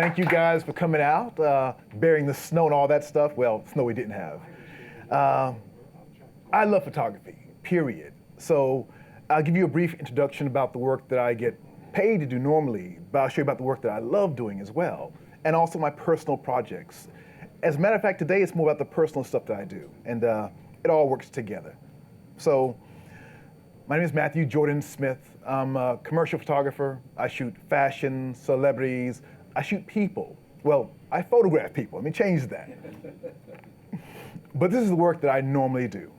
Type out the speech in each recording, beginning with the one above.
Thank you guys for coming out, bearing the snow and all that stuff. Well, snow we didn't have. I love photography, period. So I'll give you a brief introduction about the work that I get paid to do normally, but I'll show you about the work that I love doing as well, and also my personal projects. As a matter of fact, today it's more about the personal stuff that I do, and it all works together. So my name is Matthew Jordan Smith. I'm a commercial photographer. I shoot fashion, celebrities. I shoot people. Well, I photograph people. Let me change that. But this is the work that I normally do,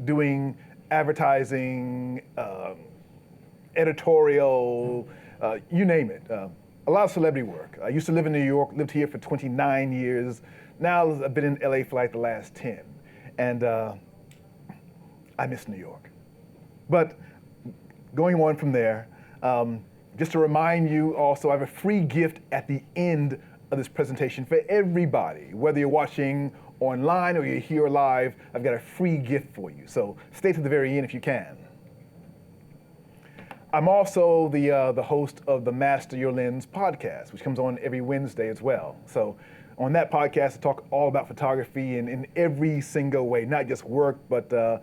doing advertising, editorial, you name it. A lot of celebrity work. I used to live in New York, lived here for 29 years. Now I've been in LA for like the last 10. And I miss New York. But going on from there, just to remind you also, I have a free gift at the end of this presentation for everybody. Whether you're watching online or you're here live, I've got a free gift for you. So stay to the very end if you can. I'm also the host of the Master Your Lens podcast, which comes on every Wednesday as well. So on that podcast, I talk all about photography in every single way, not just work, but the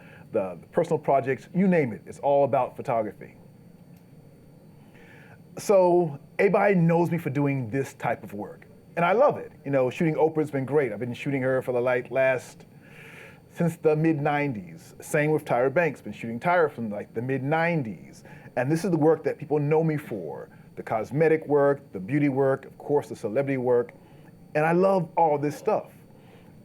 personal projects, you name it. It's all about photography. So everybody knows me for doing this type of work, and I love it. You know, shooting Oprah's been great. I've been shooting her for since the mid-90s. Same with Tyra Banks, been shooting Tyra from like the mid-90s. And this is the work that people know me for, the cosmetic work, the beauty work, of course, the celebrity work. And I love all this stuff.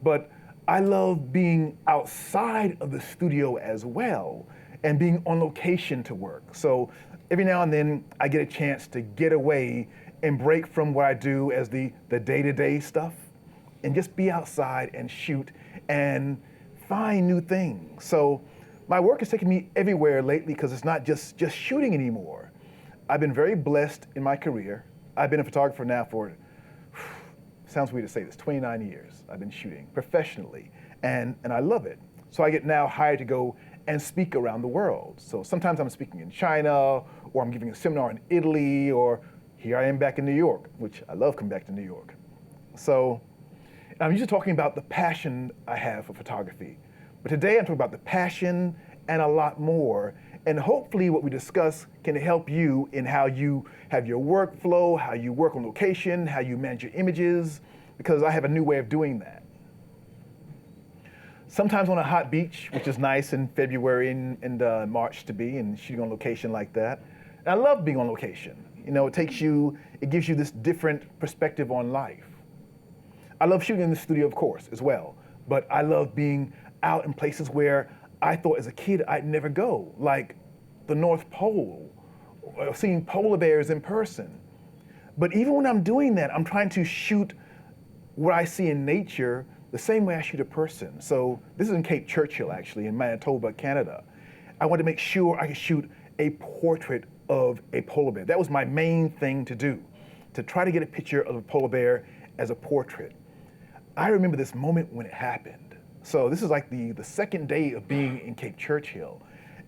But I love being outside of the studio as well and being on location to work. So every now and then I get a chance to get away and break from what I do as the day-to-day stuff and just be outside and shoot and find new things. So my work has taken me everywhere lately because it's not just shooting anymore. I've been very blessed in my career. I've been a photographer now for, sounds weird to say this, 29 years I've been shooting professionally, and I love it. So I get now hired to go and speak around the world. So sometimes I'm speaking in China, or I'm giving a seminar in Italy, or here I am back in New York, which I love coming back to New York. So I'm usually talking about the passion I have for photography. But today I'm talking about the passion and a lot more. And hopefully what we discuss can help you in how you have your workflow, how you work on location, how you manage your images, because I have a new way of doing that. Sometimes on a hot beach, which is nice in February and March to be, and shooting on location like that. And I love being on location. You know, it gives you this different perspective on life. I love shooting in the studio, of course, as well. But I love being out in places where I thought as a kid I'd never go, like the North Pole, or seeing polar bears in person. But even when I'm doing that, I'm trying to shoot what I see in nature the same way I shoot a person. So this is in Cape Churchill, actually, in Manitoba, Canada. I wanted to make sure I could shoot a portrait of a polar bear. That was my main thing to do, to try to get a picture of a polar bear as a portrait. I remember this moment when it happened. So this is like the second day of being in Cape Churchill.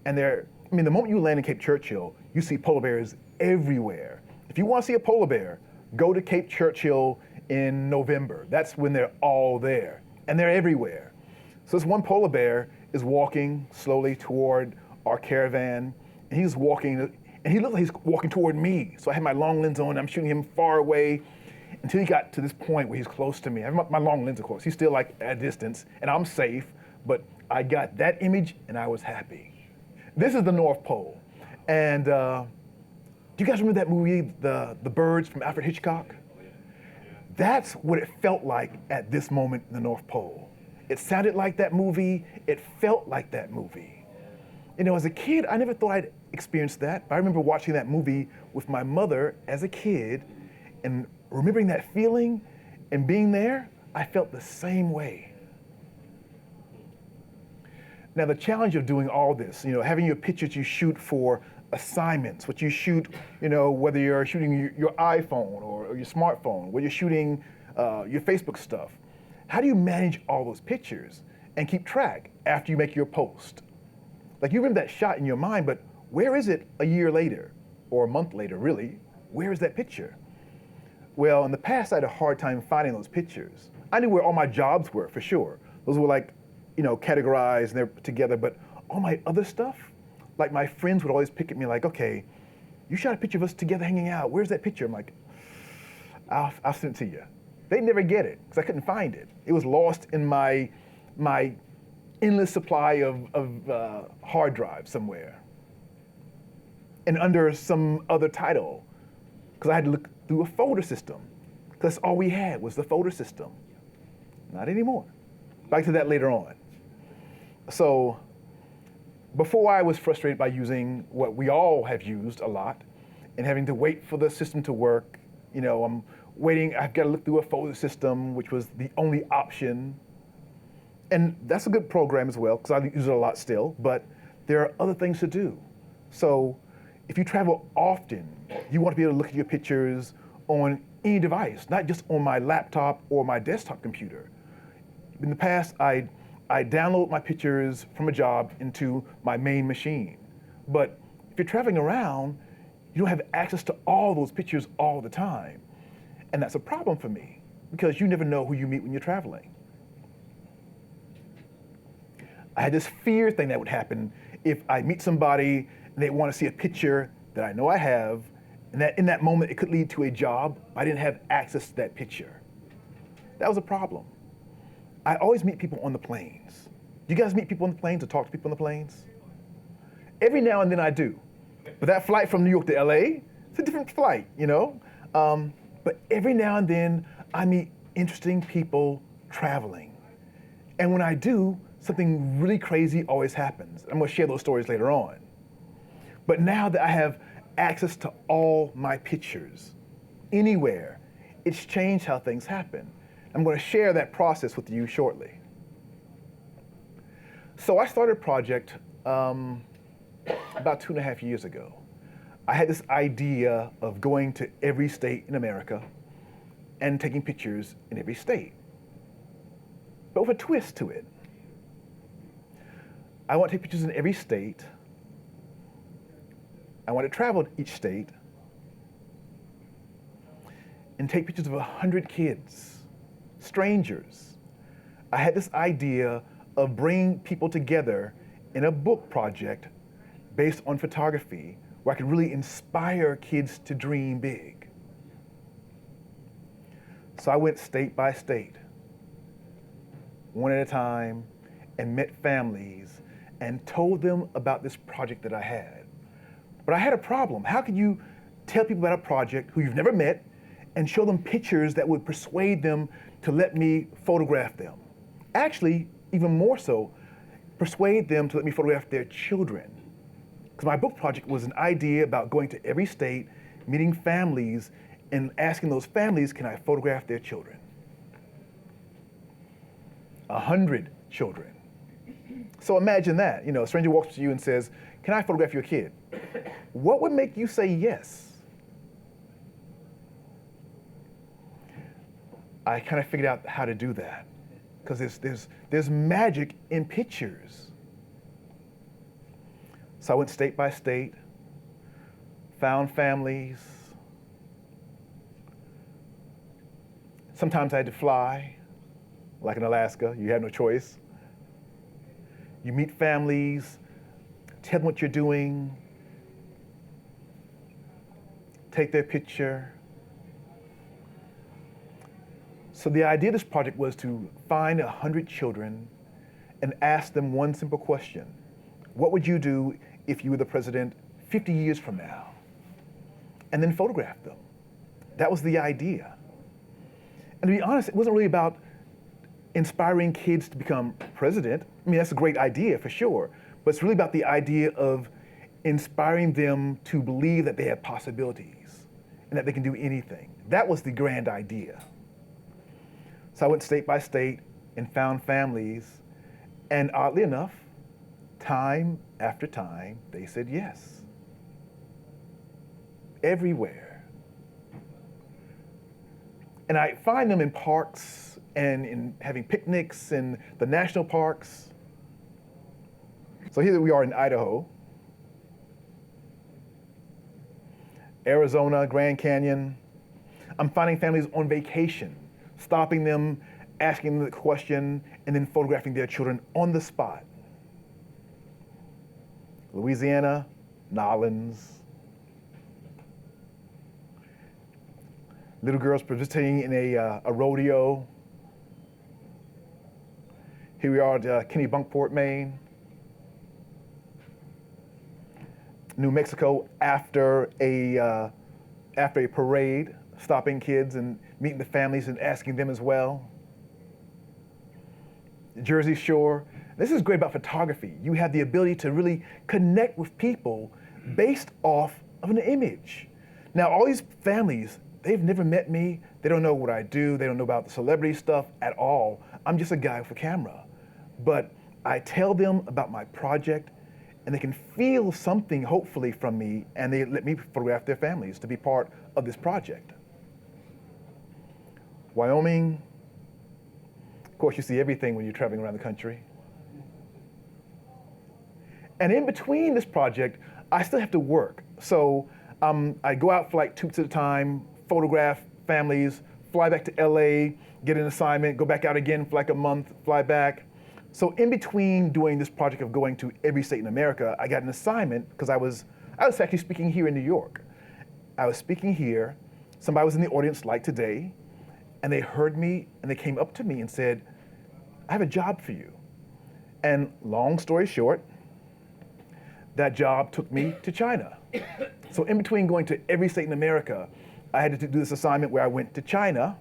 And the moment you land in Cape Churchill, you see polar bears everywhere. If you want to see a polar bear, go to Cape Churchill in November. That's when they're all there, and they're everywhere. So this one polar bear is walking slowly toward our caravan, and he's walking, and he looks like he's walking toward me. So I had my long lens on, I'm shooting him far away until he got to this point where he's close to me. I have my long lens, of course. He's still like at a distance, and I'm safe, but I got that image, and I was happy. This is the North Pole, and do you guys remember that movie, The Birds from Alfred Hitchcock? That's what it felt like at this moment in the North Pole. It sounded like that movie. It felt like that movie. You know, as a kid, I never thought I'd experience that. But I remember watching that movie with my mother as a kid and remembering that feeling and being there, I felt the same way. Now, the challenge of doing all this, you know, having your pictures you shoot for assignments, what you shoot, you know, whether you're shooting your iPhone or your smartphone, whether you're shooting your Facebook stuff. How do you manage all those pictures and keep track after you make your post? Like, you remember that shot in your mind, but where is it a year later or a month later, really? Where is that picture? Well, in the past, I had a hard time finding those pictures. I knew where all my jobs were, for sure. Those were like, categorized and they're together, but all my other stuff, like my friends would always pick at me like, okay, you shot a picture of us together hanging out. Where's that picture? I'm like, I'll send it to you. They'd never get it because I couldn't find it. It was lost in my endless supply of hard drives somewhere and under some other title because I had to look through a folder system because all we had was the folder system. Not anymore. Back to that later on. So before I was frustrated by using what we all have used a lot and having to wait for the system to work, I'm waiting, I've got to look through a folder system, which was the only option. And that's a good program as well, because I use it a lot still, but there are other things to do. So if you travel often, you want to be able to look at your pictures on any device, not just on my laptop or my desktop computer. In the past, I download my pictures from a job into my main machine. But if you're traveling around, you don't have access to all those pictures all the time. And that's a problem for me, because you never know who you meet when you're traveling. I had this fear thing that would happen if I meet somebody and they want to see a picture that I know I have, and that in that moment it could lead to a job, but I didn't have access to that picture. That was a problem. I always meet people on the planes. You guys meet people on the planes or talk to people on the planes? Every now and then I do. But that flight from New York to LA, it's a different flight, But every now and then I meet interesting people traveling. And when I do, something really crazy always happens. I'm gonna share those stories later on. But now that I have access to all my pictures, anywhere, it's changed how things happen. I'm going to share that process with you shortly. So I started a project about 2.5 years ago. I had this idea of going to every state in America and taking pictures in every state, but with a twist to it. I want to take pictures in every state. I want to travel to each state and take pictures of 100 kids. Strangers. I had this idea of bringing people together in a book project based on photography where I could really inspire kids to dream big. So I went state by state, one at a time, and met families and told them about this project that I had. But I had a problem. How could you tell people about a project who you've never met and show them pictures that would persuade them to let me photograph them? Actually, even more so, persuade them to let me photograph their children. Because my book project was an idea about going to every state, meeting families, and asking those families, can I photograph their children? 100 children. So imagine that, a stranger walks up to you and says, can I photograph your kid? What would make you say yes? I kind of figured out how to do that because there's magic in pictures. So I went state by state, found families. Sometimes I had to fly, like in Alaska, you have no choice. You meet families, tell them what you're doing, take their picture. So the idea of this project was to find 100 children and ask them one simple question. What would you do if you were the president 50 years from now? And then photograph them. That was the idea. And to be honest, it wasn't really about inspiring kids to become president. I mean, that's a great idea for sure, but it's really about the idea of inspiring them to believe that they have possibilities and that they can do anything. That was the grand idea. So I went state by state and found families, and oddly enough, time after time, they said yes. Everywhere. And I find them in parks and in having picnics in the national parks. So here we are in Idaho, Arizona, Grand Canyon. I'm finding families on vacation, stopping them, asking them the question, and then photographing their children on the spot. Louisiana, Nolens. Little girls participating in a rodeo. Here we are at Kennebunkport, Maine. New Mexico after a parade, stopping kids and meeting the families and asking them as well. Jersey Shore. This is great about photography. You have the ability to really connect with people based off of an image. Now, all these families, they've never met me. They don't know what I do. They don't know about the celebrity stuff at all. I'm just a guy with a camera. But I tell them about my project, and they can feel something, hopefully, from me, and they let me photograph their families to be part of this project. Wyoming. Of course, you see everything when you're traveling around the country. And in between this project, I still have to work. So I go out for like 2 weeks at a time, photograph families, fly back to LA, get an assignment, go back out again for like a month, fly back. So in between doing this project of going to every state in America, I got an assignment because I was actually speaking here in New York. I was speaking here, somebody was in the audience like today, and they heard me and they came up to me and said, I have a job for you. And long story short, that job took me to China. So in between going to every state in America, I had to do this assignment where I went to China,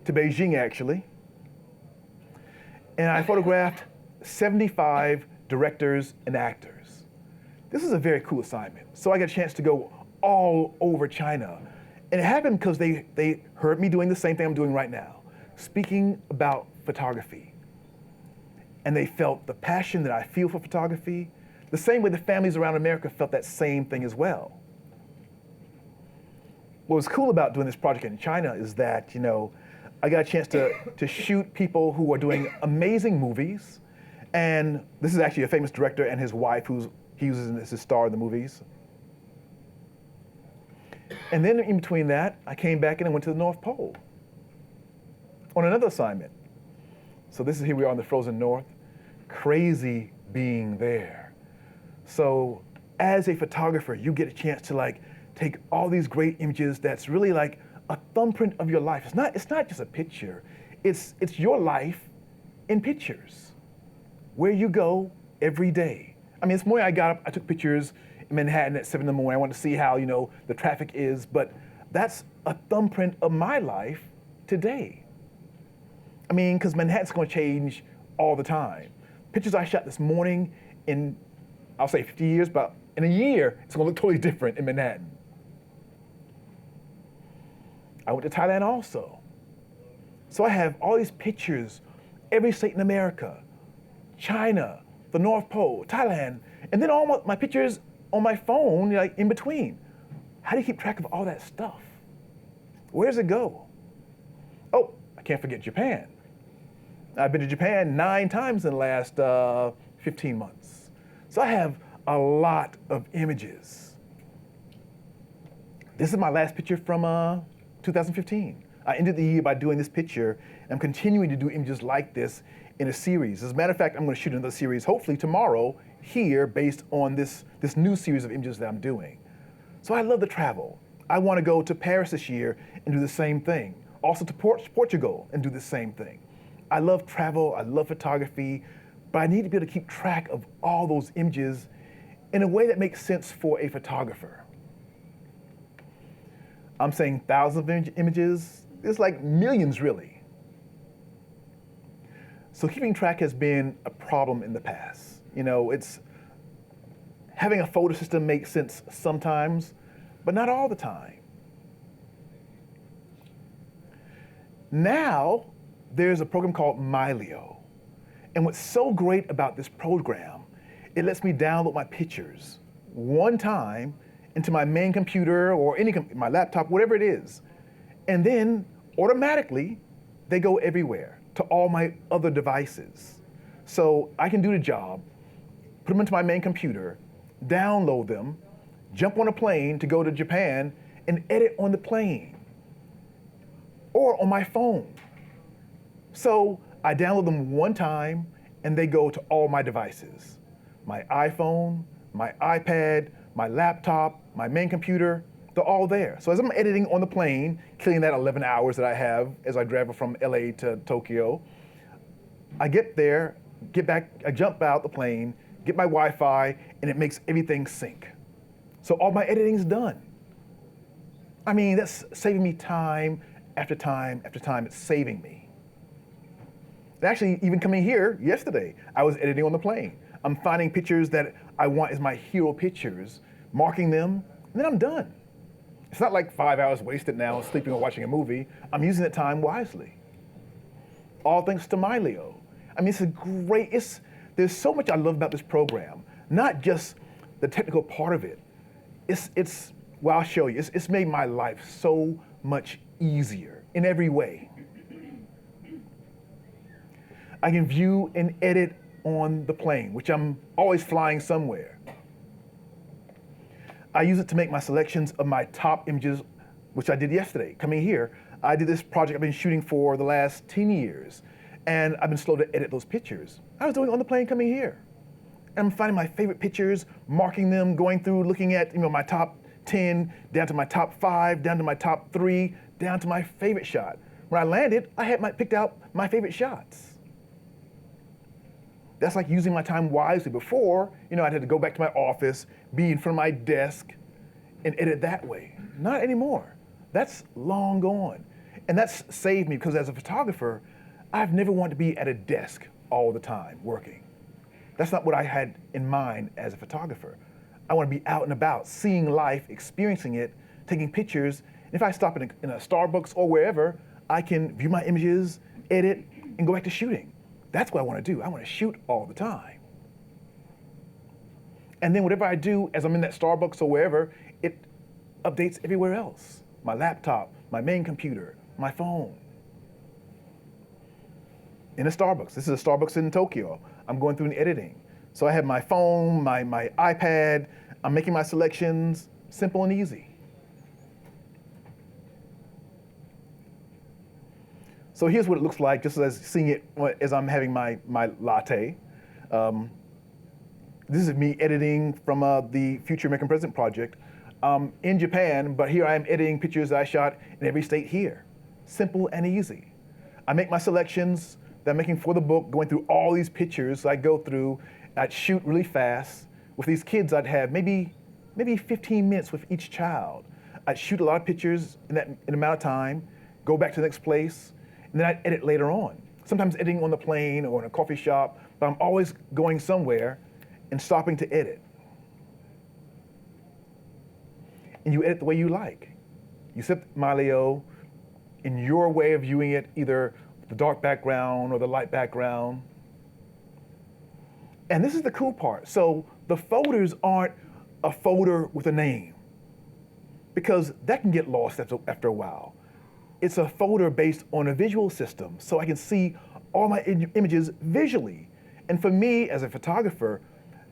to Beijing actually, and I photographed 75 directors and actors. This is a very cool assignment. So I got a chance to go all over China. And it happened because they heard me doing the same thing I'm doing right now, speaking about photography. And they felt the passion that I feel for photography, the same way the families around America felt that same thing as well. What was cool about doing this project in China is that, you know, I got a chance to shoot people who are doing amazing movies. And this is actually a famous director and his wife he uses as his star in the movies. And then in between that, I came back and I went to the North Pole on another assignment. So here we are in the frozen North. Crazy being there. So as a photographer, you get a chance to like take all these great images that's really like a thumbprint of your life. It's not just a picture. It's your life in pictures. Where you go every day. I mean, this morning I got up, I took pictures in Manhattan at 7 in the morning. I wanted to see how, you know, the traffic is, but that's a thumbprint of my life today. I mean, because Manhattan's going to change all the time. Pictures I shot this morning in, I'll say 50 years, but in a year, it's going to look totally different in Manhattan. I went to Thailand also. So I have all these pictures, every state in America, China, the North Pole, Thailand, and then all my pictures on my phone, like in between. How do you keep track of all that stuff? Where does it go? Oh, I can't forget Japan. I've been to Japan 9 times in the last 15 months. So I have a lot of images. This is my last picture from 2015. I ended the year by doing this picture, and I'm continuing to do images like this in a series. As a matter of fact, I'm going to shoot another series, hopefully tomorrow, here, based on this new series of images that I'm doing. So I love to travel. I want to go to Paris this year and do the same thing. Also to Portugal and do the same thing. I love travel, I love photography, but I need to be able to keep track of all those images in a way that makes sense for a photographer. I'm saying thousands of images. It's like millions, really. So keeping track has been a problem in the past. You know, having a photo system makes sense sometimes, but not all the time. Now, there's a program called Mylio. And what's so great about this program, it lets me download my pictures one time into my main computer or my laptop, whatever it is. And then automatically, they go everywhere to all my other devices. So I can do the job, put them into my main computer, download them, jump on a plane to go to Japan, and edit on the plane. or on my phone. So I download them one time and they go to all my devices. My iPhone, my iPad, my laptop, my main computer, they're all there. So as I'm editing on the plane, killing that 11 hours that I have as I travel from LA to Tokyo, I get there, get back, I jump out the plane, get my Wi-Fi, and it makes everything sync. So all my editing's done. I mean, that's saving me time after time after time. It's saving me. And actually, even coming here yesterday, I was editing on the plane. I'm finding pictures that I want as my hero pictures, marking them, and then I'm done. It's not like 5 hours wasted now sleeping or watching a movie. I'm using that time wisely. All thanks to Mylio. I mean, there's so much I love about this program. Not just the technical part of it. Well, I'll show you. It's made my life so much easier in every way. I can view and edit on the plane, which I'm always flying somewhere. I use it to make my selections of my top images, which I did yesterday. Coming here, I did this project I've been shooting for the last 10 years, and I've been slow to edit those pictures. I was doing it on the plane coming here. And I'm finding my favorite pictures, marking them, going through, looking at my top 10, down to my top 5, down to my top 3, down to my favorite shot. When I landed, I had picked out my favorite shots. That's like using my time wisely. Before, I had to go back to my office, be in front of my desk, and edit that way. Not anymore. That's long gone. And that's saved me because as a photographer, I've never wanted to be at a desk all the time working. That's not what I had in mind as a photographer. I want to be out and about, seeing life, experiencing it, taking pictures. And if I stop in a Starbucks or wherever, I can view my images, edit, and go back to shooting. That's what I want to do. I want to shoot all the time. And then whatever I do as I'm in that Starbucks or wherever, it updates everywhere else. My laptop, my main computer, my phone. In a Starbucks. This is a Starbucks in Tokyo. I'm going through and editing. So I have my phone, my iPad. I'm making my selections, simple and easy. So here's what it looks like, just as seeing it as I'm having my latte. This is me editing from the Future American President project in Japan, but here I am editing pictures that I shot in every state here. Simple and easy. I make my selections that I'm making for the book, going through all these pictures. I go through, I'd shoot really fast. With these kids, I'd have maybe 15 minutes with each child. I'd shoot a lot of pictures in an amount of time, go back to the next place, and then I'd edit later on. Sometimes editing on the plane or in a coffee shop, but I'm always going somewhere and stopping to edit. And you edit the way you like. You set Mylio in your way of viewing it, either the dark background or the light background. And this is the cool part. So the folders aren't a folder with a name, because that can get lost after a while. It's a folder based on a visual system, so I can see all my images visually. And for me, as a photographer,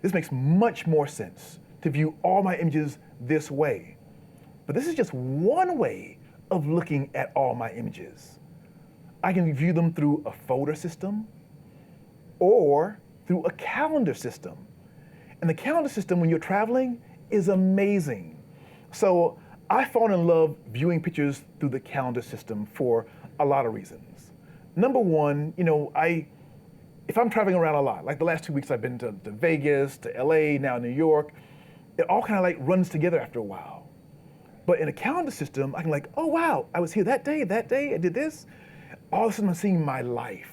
this makes much more sense to view all my images this way. But this is just one way of looking at all my images. I can view them through a folder system or through a calendar system. And the calendar system, when you're traveling, is amazing. So I fall in love viewing pictures through the calendar system for a lot of reasons. Number one, if I'm traveling around a lot, like the last 2 weeks I've been to Vegas, to LA, now New York, it all kind of like runs together after a while. But in a calendar system, I can oh wow, I was here that day, I did this. All of a sudden I'm seeing my life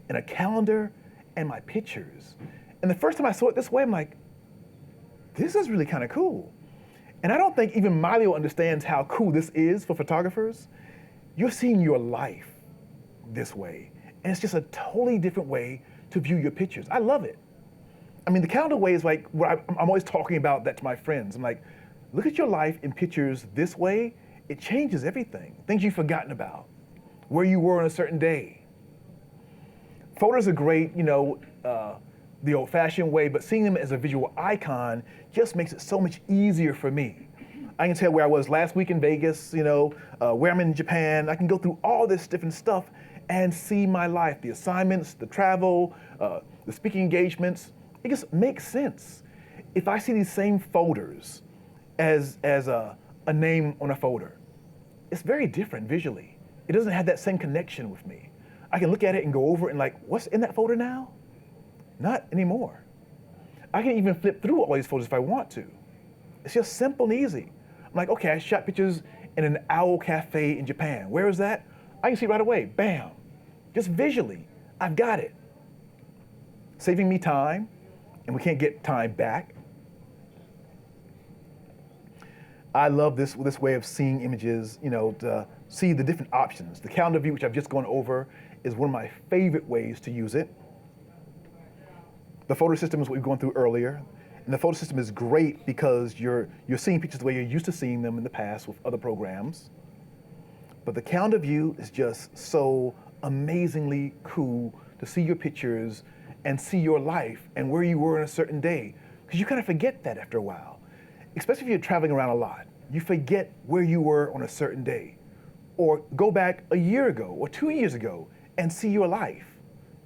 in a calendar and my pictures. And the first time I saw it this way, I'm like, this is really kind of cool. And I don't think even Mylio understands how cool this is for photographers. You're seeing your life this way. And it's just a totally different way to view your pictures. I love it. I mean, the calendar way is like what I'm always talking about that to my friends. I'm like, look at your life in pictures this way. It changes everything. Things you've forgotten about, where you were on a certain day. Photos are great, the old-fashioned way, but seeing them as a visual icon just makes it so much easier for me. I can tell where I was last week in Vegas, where I'm in Japan. I can go through all this different stuff and see my life, the assignments, the travel, the speaking engagements. It just makes sense. If I see these same folders as a name on a folder, it's very different visually. It doesn't have that same connection with me. I can look at it and go over it and like, what's in that folder now? Not anymore. I can even flip through all these folders if I want to. It's just simple and easy. I'm like, okay, I shot pictures in an owl cafe in Japan. Where is that? I can see right away, bam. Just visually, I've got it. Saving me time, and we can't get time back. I love this way of seeing images, to see the different options. The calendar view, which I've just gone over, is one of my favorite ways to use it. The photo system is what we've gone through earlier. And the photo system is great because you're seeing pictures the way you're used to seeing them in the past with other programs. But the calendar view is just so amazingly cool to see your pictures and see your life and where you were on a certain day. Because you kind of forget that after a while. Especially if you're traveling around a lot. You forget where you were on a certain day. Or go back a year ago or 2 years ago and see your life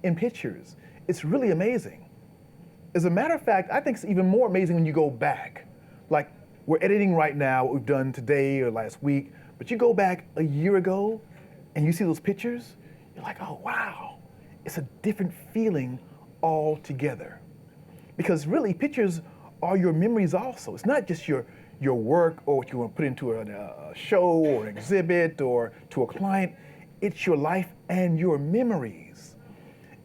in pictures. It's really amazing. As a matter of fact, I think it's even more amazing when you go back. Like, we're editing right now what we've done today or last week, but you go back a year ago and you see those pictures, you're like, oh, wow. It's a different feeling altogether. Because really, pictures are your memories also. It's not just your work or what you want to put into a show or an exhibit or to a client. It's your life and your memories.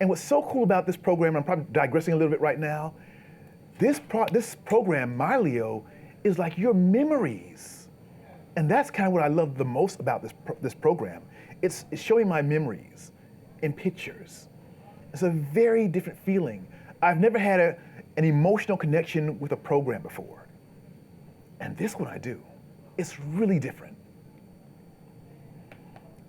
And what's so cool about this program, I'm probably digressing a little bit right now, this program, Mylio, is like your memories. And that's kind of what I love the most about this program. It's showing my memories in pictures. It's a very different feeling. I've never had an emotional connection with a program before. And this one I do. It's really different.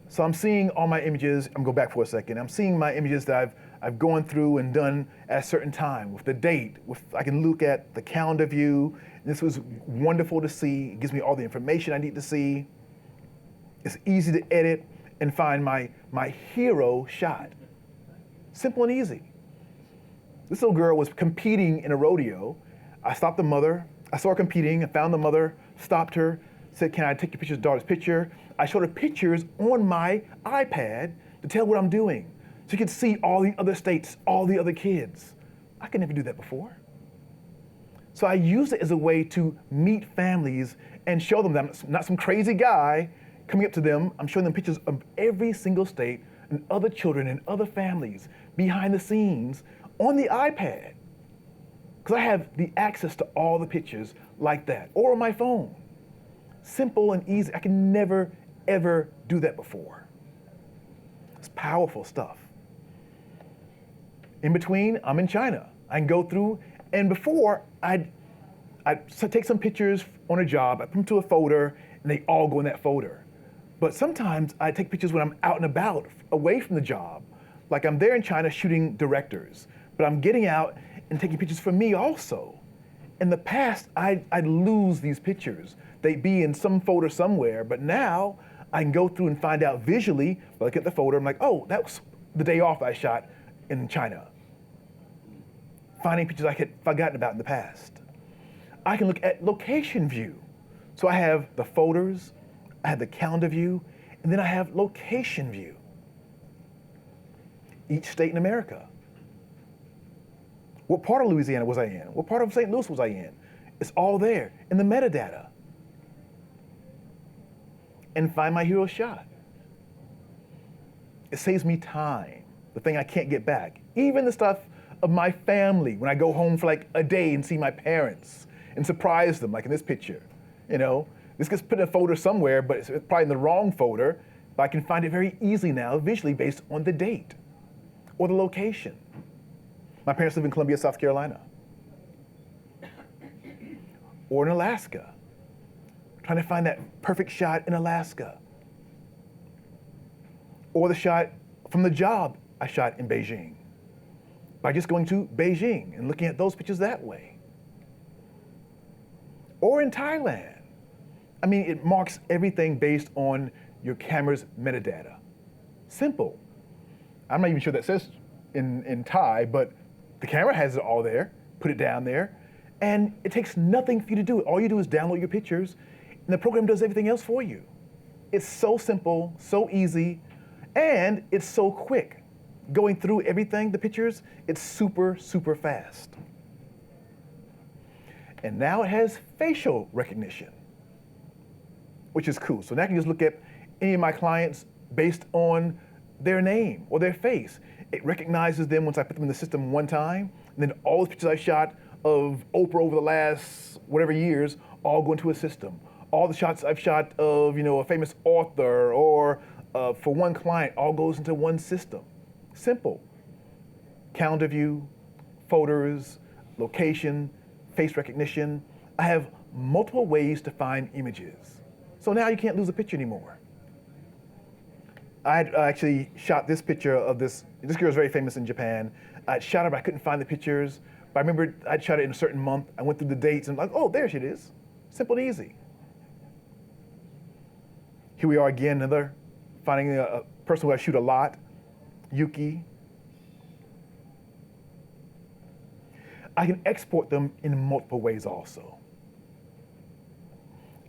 So I'm seeing all my images. I'm going to go back for a second. I'm seeing my images that I've gone through and done at a certain time with the date. I can look at the calendar view. This was wonderful to see. It gives me all the information I need to see. It's easy to edit and find my hero shot. Simple and easy. This little girl was competing in a rodeo. I stopped the mother. I saw her competing. I found the mother, stopped her, said, can I take your picture, daughter's picture? I showed her pictures on my iPad to tell what I'm doing. So you could see all the other states, all the other kids. I could never do that before. So I used it as a way to meet families and show them that I'm not some crazy guy coming up to them. I'm showing them pictures of every single state and other children and other families behind the scenes on the iPad. Because I have the access to all the pictures like that, or on my phone. Simple and easy. I can never, ever do that before. It's powerful stuff. In between, I'm in China. I can go through, and before, I'd take some pictures on a job, I put them to a folder, and they all go in that folder. But sometimes I take pictures when I'm out and about, away from the job. Like I'm there in China shooting directors, but I'm getting out and taking pictures for me also. In the past, I'd lose these pictures. They'd be in some folder somewhere, but now I can go through and find out visually, look at the folder, I'm like, oh, that was the day off I shot in China. Finding pictures I had forgotten about in the past. I can look at location view. So I have the folders, I have the calendar view, and then I have location view. Each state in America. What part of Louisiana was I in? What part of St. Louis was I in? It's all there in the metadata. And find my hero shot. It saves me time, the thing I can't get back. Even the stuff of my family, when I go home for like a day and see my parents and surprise them, like in this picture. This gets put in a folder somewhere, but it's probably in the wrong folder, but I can find it very easily now, visually based on the date or the location. My parents live in Columbia, South Carolina. Or in Alaska. Trying to find that perfect shot in Alaska. Or the shot from the job I shot in Beijing. By just going to Beijing and looking at those pictures that way. Or in Thailand. I mean, it marks everything based on your camera's metadata. Simple. I'm not even sure that says in Thai, but the camera has it all there, put it down there, and it takes nothing for you to do it. All you do is download your pictures, and the program does everything else for you. It's so simple, so easy, and it's so quick. Going through everything, the pictures, it's super, super fast. And now it has facial recognition, which is cool. So now I can just look at any of my clients based on their name or their face. It recognizes them once I put them in the system one time, and then all the pictures I shot of Oprah over the last whatever years all go into a system. All the shots I've shot of a famous author or for one client all goes into one system. Simple. Calendar view, photos, location, face recognition. I have multiple ways to find images. So now you can't lose a picture anymore. I had actually shot this picture of this girl is very famous in Japan. I'd shot her, but I couldn't find the pictures. But I remember I'd shot it in a certain month. I went through the dates and I'm like, oh, there she is. Simple and easy. Here we are again, finding a person who I shoot a lot, Yuki. I can export them in multiple ways also.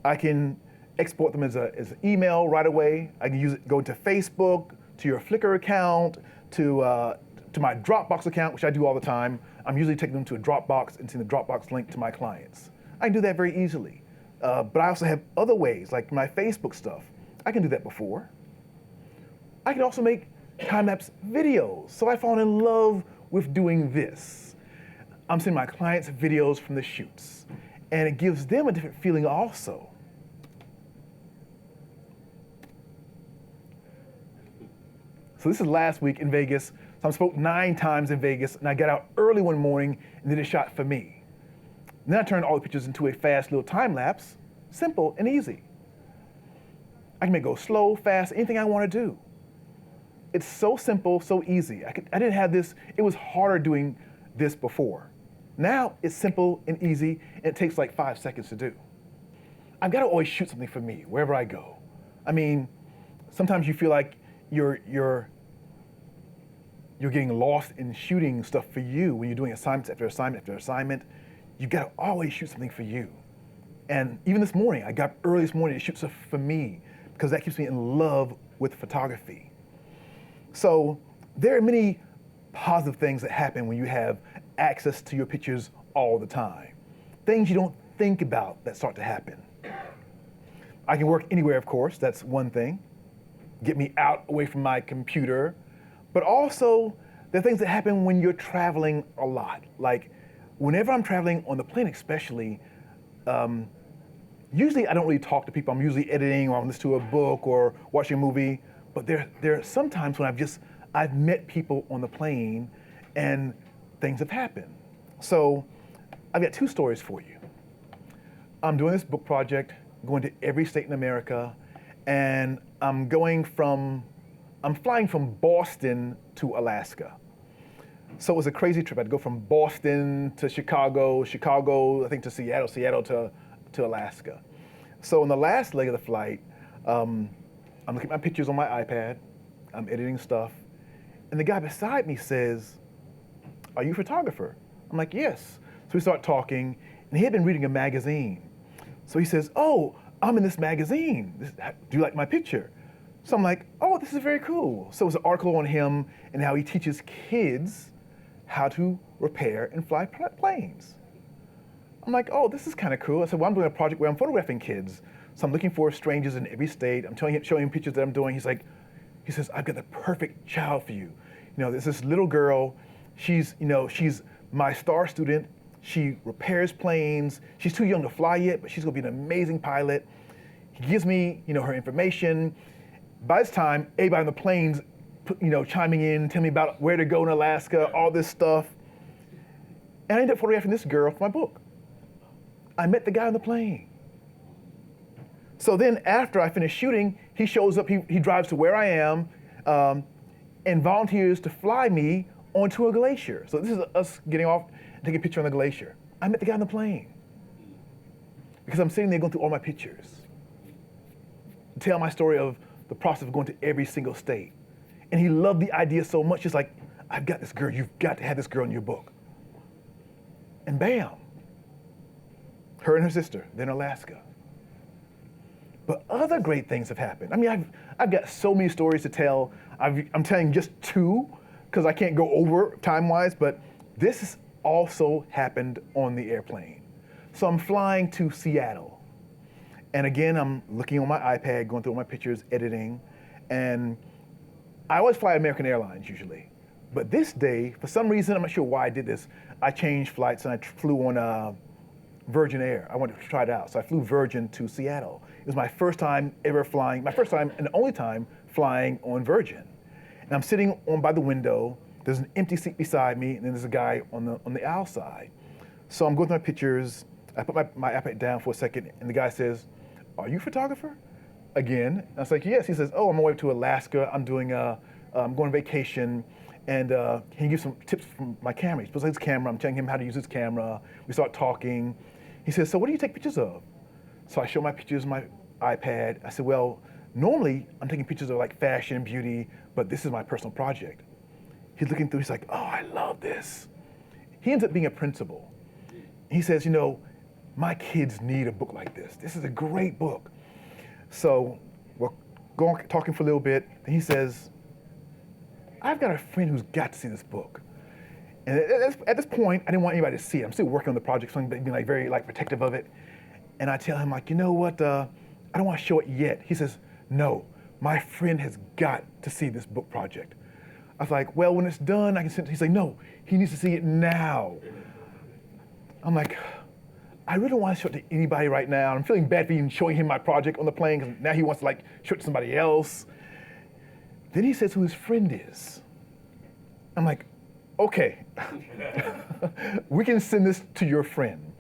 I can export them as an email right away. I can use it, go into Facebook, to your Flickr account, to my Dropbox account, which I do all the time. I'm usually taking them to a Dropbox and sending the Dropbox link to my clients. I can do that very easily. But I also have other ways, like my Facebook stuff. I can do that before. I can also make time-lapse videos. So I fall in love with doing this. I'm sending my clients videos from the shoots, and it gives them a different feeling also. So this is last week in Vegas. So I spoke 9 times in Vegas, and I got out early one morning and did a shot for me. And then I turned all the pictures into a fast little time lapse, simple and easy. I can make it go slow, fast, anything I want to do. It's so simple, so easy. I didn't have this, it was harder doing this before. Now it's simple and easy, and it takes like 5 seconds to do. I've got to always shoot something for me wherever I go. I mean, sometimes you feel like you're getting lost in shooting stuff for you when you're doing assignments after assignment after assignment. You've got to always shoot something for you. And even this morning, I got up early this morning to shoot stuff for me because that keeps me in love with photography. So there are many positive things that happen when you have access to your pictures all the time. Things you don't think about that start to happen. I can work anywhere, of course, that's one thing. Get me out away from my computer. But also, there are things that happen when you're traveling a lot. Like, whenever I'm traveling on the plane especially, usually I don't really talk to people. I'm usually editing or I'm listening to a book or watching a movie. But there are some times when I've met people on the plane and things have happened. So I've got 2 stories for you. I'm doing this book project, going to every state in America, and I'm flying from Boston to Alaska. So it was a crazy trip. I had to go from Boston to Chicago, I think to Seattle to Alaska. So in the last leg of the flight, I'm looking at my pictures on my iPad, I'm editing stuff, and the guy beside me says, "Are you a photographer?" I'm like, "Yes." So we start talking, and he had been reading a magazine. So he says, "Oh, I'm in this magazine. Do you like my picture?" So I'm like, "Oh, this is very cool." So it was an article on him and how he teaches kids how to repair and fly planes. I'm like, "Oh, this is kind of cool." I said, "Well, I'm doing a project where I'm photographing kids. So I'm looking for strangers in every state. I'm showing him pictures that I'm doing." He says, "I've got the perfect child for you. There's this little girl. She's my star student. She repairs planes. She's too young to fly yet, but she's gonna be an amazing pilot." He gives me, her information. By this time, everybody on the plane's, chiming in, telling me about where to go in Alaska, all this stuff. And I ended up photographing this girl for my book. I met the guy on the plane. So then after I finish shooting, he shows up, he drives to where I am, and volunteers to fly me onto a glacier. So this is us getting off and taking a picture on the glacier. I met the guy on the plane because I'm sitting there going through all my pictures. tell my story of the process of going to every single state. And he loved the idea so much. He's like, I've got this girl. You've got to have this girl in your book. And bam, her and her sister, they're in Alaska. But other great things have happened. I mean, I've got so many stories to tell. I'm telling just two because I can't go over time-wise, but this has also happened on the airplane. So I'm flying to Seattle. And again, I'm looking on my iPad, going through all my pictures, editing. And I always fly American Airlines usually. But this day, for some reason, I'm not sure why I did this, I changed flights and I flew on Virgin Air. I wanted to try it out. So I flew Virgin to Seattle. It was my first time ever flying, my first time and the only time flying on Virgin. And I'm sitting on by the window. There's an empty seat beside me, and then there's a guy on the aisle side. So I'm going through my pictures. I put my iPad down for a second, and the guy says, "Are you a photographer?" Again. And I was like, "Yes." He says, "Oh, I'm on my way to Alaska. I'm going on vacation, and can you give some tips from my camera?" He pulls out his camera. I'm telling him how to use his camera. We start talking. He says, "So what do you take pictures of?" So I show my pictures on my iPad. I said, "Well, normally I'm taking pictures of like fashion and beauty, but this is my personal project." He's looking through, he's like, "Oh, I love this." He ends up being a principal. He says, "You know, my kids need a book like this. This is a great book." So we're talking for a little bit, and he says, "I've got a friend who's got to see this book." And at this point, I didn't want anybody to see it. I'm still working on the project, so I'm being like very like protective of it. And I tell him like, "You know what? I don't want to show it yet." He says, "No, my friend has got to see this book project." I was like, "Well, when it's done, I can send it." He's like, "No, he needs to see it now." I'm like, I really don't want to show it to anybody right now. I'm feeling bad for even showing him my project on the plane because now he wants to like show it to somebody else. Then he says who his friend is. I'm like, okay, we can send this to your friend.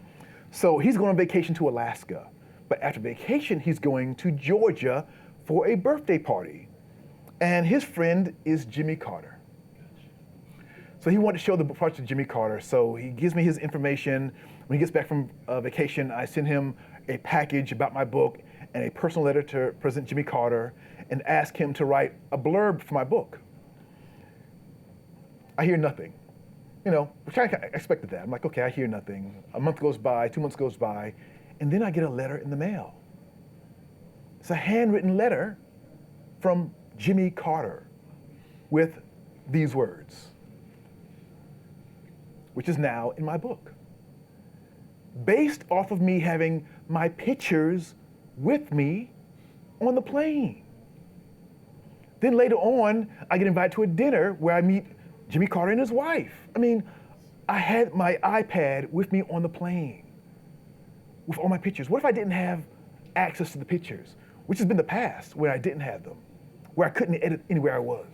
So he's going on vacation to Alaska. But after vacation, he's going to Georgia for a birthday party. And his friend is Jimmy Carter. So he wanted to show the book project to Jimmy Carter. So he gives me his information. When he gets back from vacation, I send him a package about my book and a personal letter to President Jimmy Carter and ask him to write a blurb for my book. I hear nothing. You know, which I expected that. I'm like, okay, I hear nothing. A month goes by, 2 months goes by, and then I get a letter in the mail. It's a handwritten letter from Jimmy Carter with these words, which is now in my book, based off of me having my pictures with me on the plane. Then later on, I get invited to a dinner where I meet Jimmy Carter and his wife. I mean, I had my iPad with me on the plane with all my pictures. What if I didn't have access to the pictures, which has been the past where I didn't have them, where I couldn't edit anywhere I was?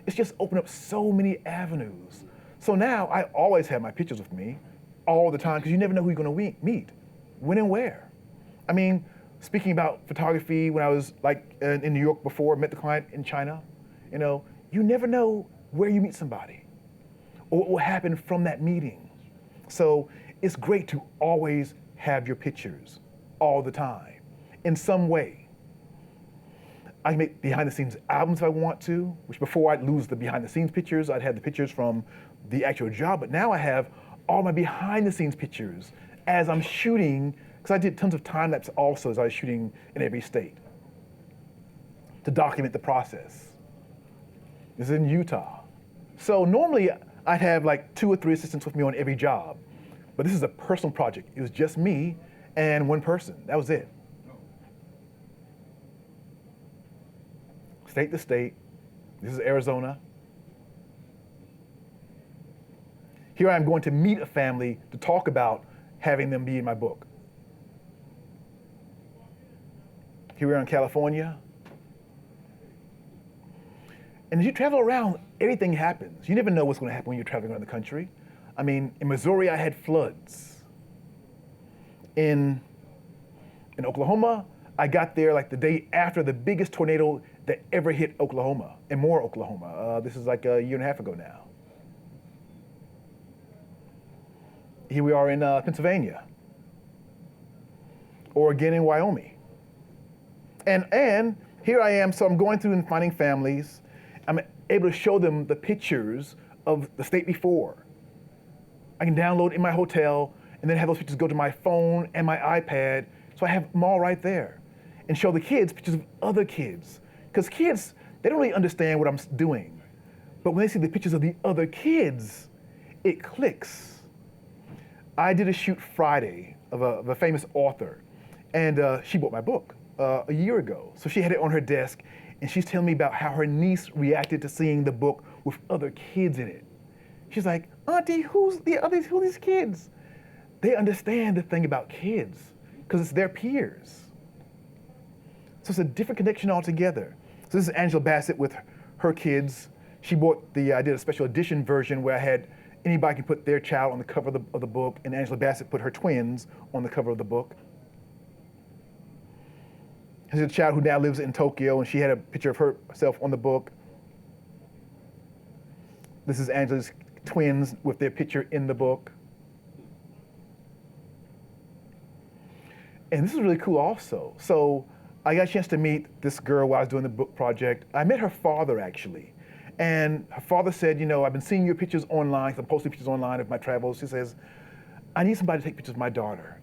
It's just opened up so many avenues. So now I always have my pictures with me all the time because you never know who you're going to meet, when and where. I mean, speaking about photography, when I was like in New York before, met the client in China, you know, you never know where you meet somebody or what will happen from that meeting. So it's great to always have your pictures all the time in some way. I can make behind the scenes albums if I want to, which before I'd lose the behind the scenes pictures, I'd have the pictures from the actual job, but now I have all my behind the scenes pictures as I'm shooting, because I did tons of time lapse also as I was shooting in every state to document the process. This is in Utah. So normally I'd have like 2 or 3 assistants with me on every job, but this is a personal project. It was just me and one person, that was it. State to state, this is Arizona. Here I am going to meet a family to talk about having them be in my book. Here we are in California. And as you travel around, everything happens. You never know what's going to happen when you're traveling around the country. I mean, in Missouri, I had floods. In Oklahoma, I got there like the day after the biggest tornado that ever hit Oklahoma, and more Oklahoma. This is like a year and a half ago now. Here we are in Pennsylvania, or again in Wyoming. And here I am, so I'm going through and finding families. I'm able to show them the pictures of the state before. I can download in my hotel and then have those pictures go to my phone and my iPad, so I have them all right there. And show the kids pictures of other kids. Because kids, they don't really understand what I'm doing. But when they see the pictures of the other kids, it clicks. I did a shoot Friday of a famous author, and she bought my book a year ago. So she had it on her desk, and she's telling me about how her niece reacted to seeing the book with other kids in it. She's like, Auntie, who are these kids? They understand the thing about kids, because it's their peers. So it's a different connection altogether. So this is Angela Bassett with her kids. I did a special edition version where I had anybody can put their child on the cover of the book, and Angela Bassett put her twins on the cover of the book. There's a child who now lives in Tokyo, and she had a picture of herself on the book. This is Angela's twins with their picture in the book. And this is really cool also. So I got a chance to meet this girl while I was doing the book project. I met her father, actually. And her father said, I've been seeing your pictures online, 'cause I'm posting pictures online of my travels. She says, I need somebody to take pictures of my daughter.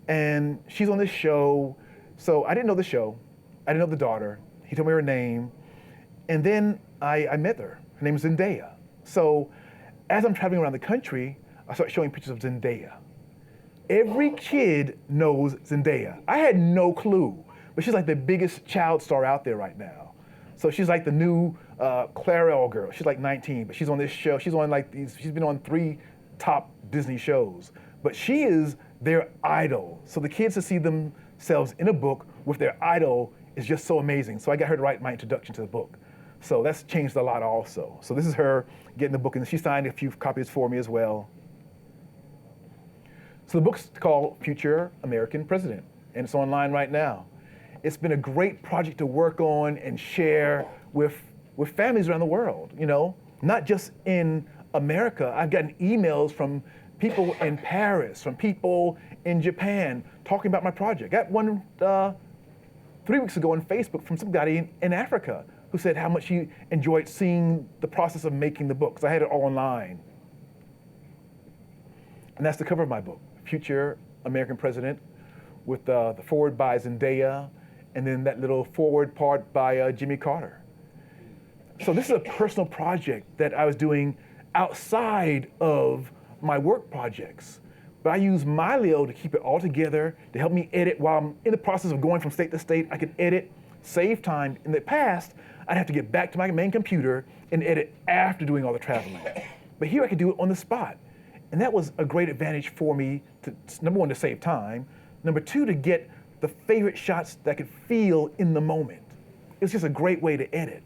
And she's on this show. So I didn't know the show. I didn't know the daughter. He told me her name. And then I met her. Her name is Zendaya. So as I'm traveling around the country, I started showing pictures of Zendaya. Every kid knows Zendaya. I had no clue, but she's like the biggest child star out there right now. So she's like the new Clairol girl. She's like 19, but she's on this show. She's been on 3 top Disney shows, but she is their idol. So the kids to see themselves in a book with their idol is just so amazing. So I got her to write my introduction to the book. So that's changed a lot also. So this is her getting the book, and she signed a few copies for me as well. So the book's called Future American President, and it's online right now. It's been a great project to work on and share with families around the world, not just in America. I've gotten emails from people in Paris, from people in Japan, talking about my project. I got one 3 weeks ago on Facebook from somebody in Africa who said how much he enjoyed seeing the process of making the book, because I had it all online. And that's the cover of my book, Future American President, with the foreword by Zendaya, and then that little forward part by Jimmy Carter. So this is a personal project that I was doing outside of my work projects. But I use Mylio to keep it all together, to help me edit while I'm in the process of going from state to state. I can edit, save time. In the past, I'd have to get back to my main computer and edit after doing all the traveling. But here I could do it on the spot. And that was a great advantage for me to, number one, to save time. Number two, to get the favorite shots that I could feel in the moment. It's just a great way to edit.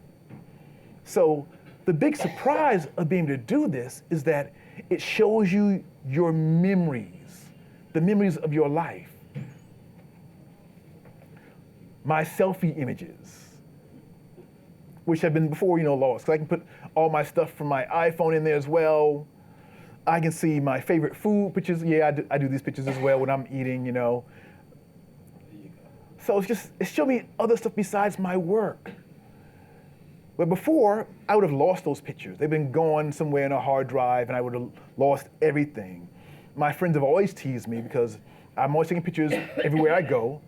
So the big surprise of being able to do this is that it shows you your memories, the memories of your life. My selfie images, which have been before, lost. So I can put all my stuff from my iPhone in there as well. I can see my favorite food pictures. Yeah, I do these pictures as well when I'm eating, So it's showing me other stuff besides my work. But before, I would have lost those pictures. They've been gone somewhere in a hard drive, and I would have lost everything. My friends have always teased me because I'm always taking pictures everywhere I go,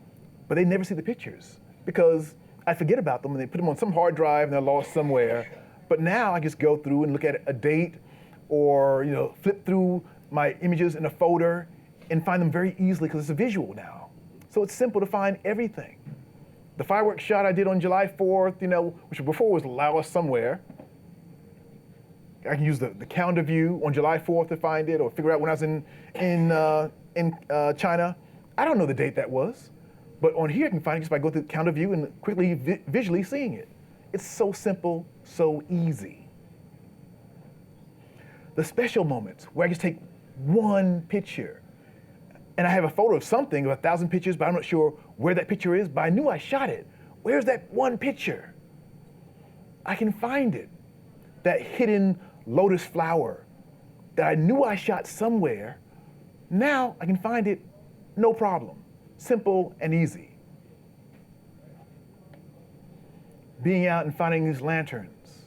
but they never see the pictures because I forget about them, and they put them on some hard drive, and they're lost somewhere. But now I just go through and look at a date, or flip through my images in a folder and find them very easily because it's a visual now. So it's simple to find everything. The fireworks shot I did on July 4th, which before was Laos somewhere. I can use the calendar view on July 4th to find it, or figure out when I was in China. I don't know the date that was, but on here I can find it just by going through the calendar view and quickly visually seeing it. It's so simple, so easy. The special moments where I just take one picture, and I have a photo of something, of 1,000 pictures, but I'm not sure where that picture is, but I knew I shot it. Where's that one picture? I can find it. That hidden lotus flower that I knew I shot somewhere, now I can find it, no problem. Simple and easy. being out and finding these lanterns.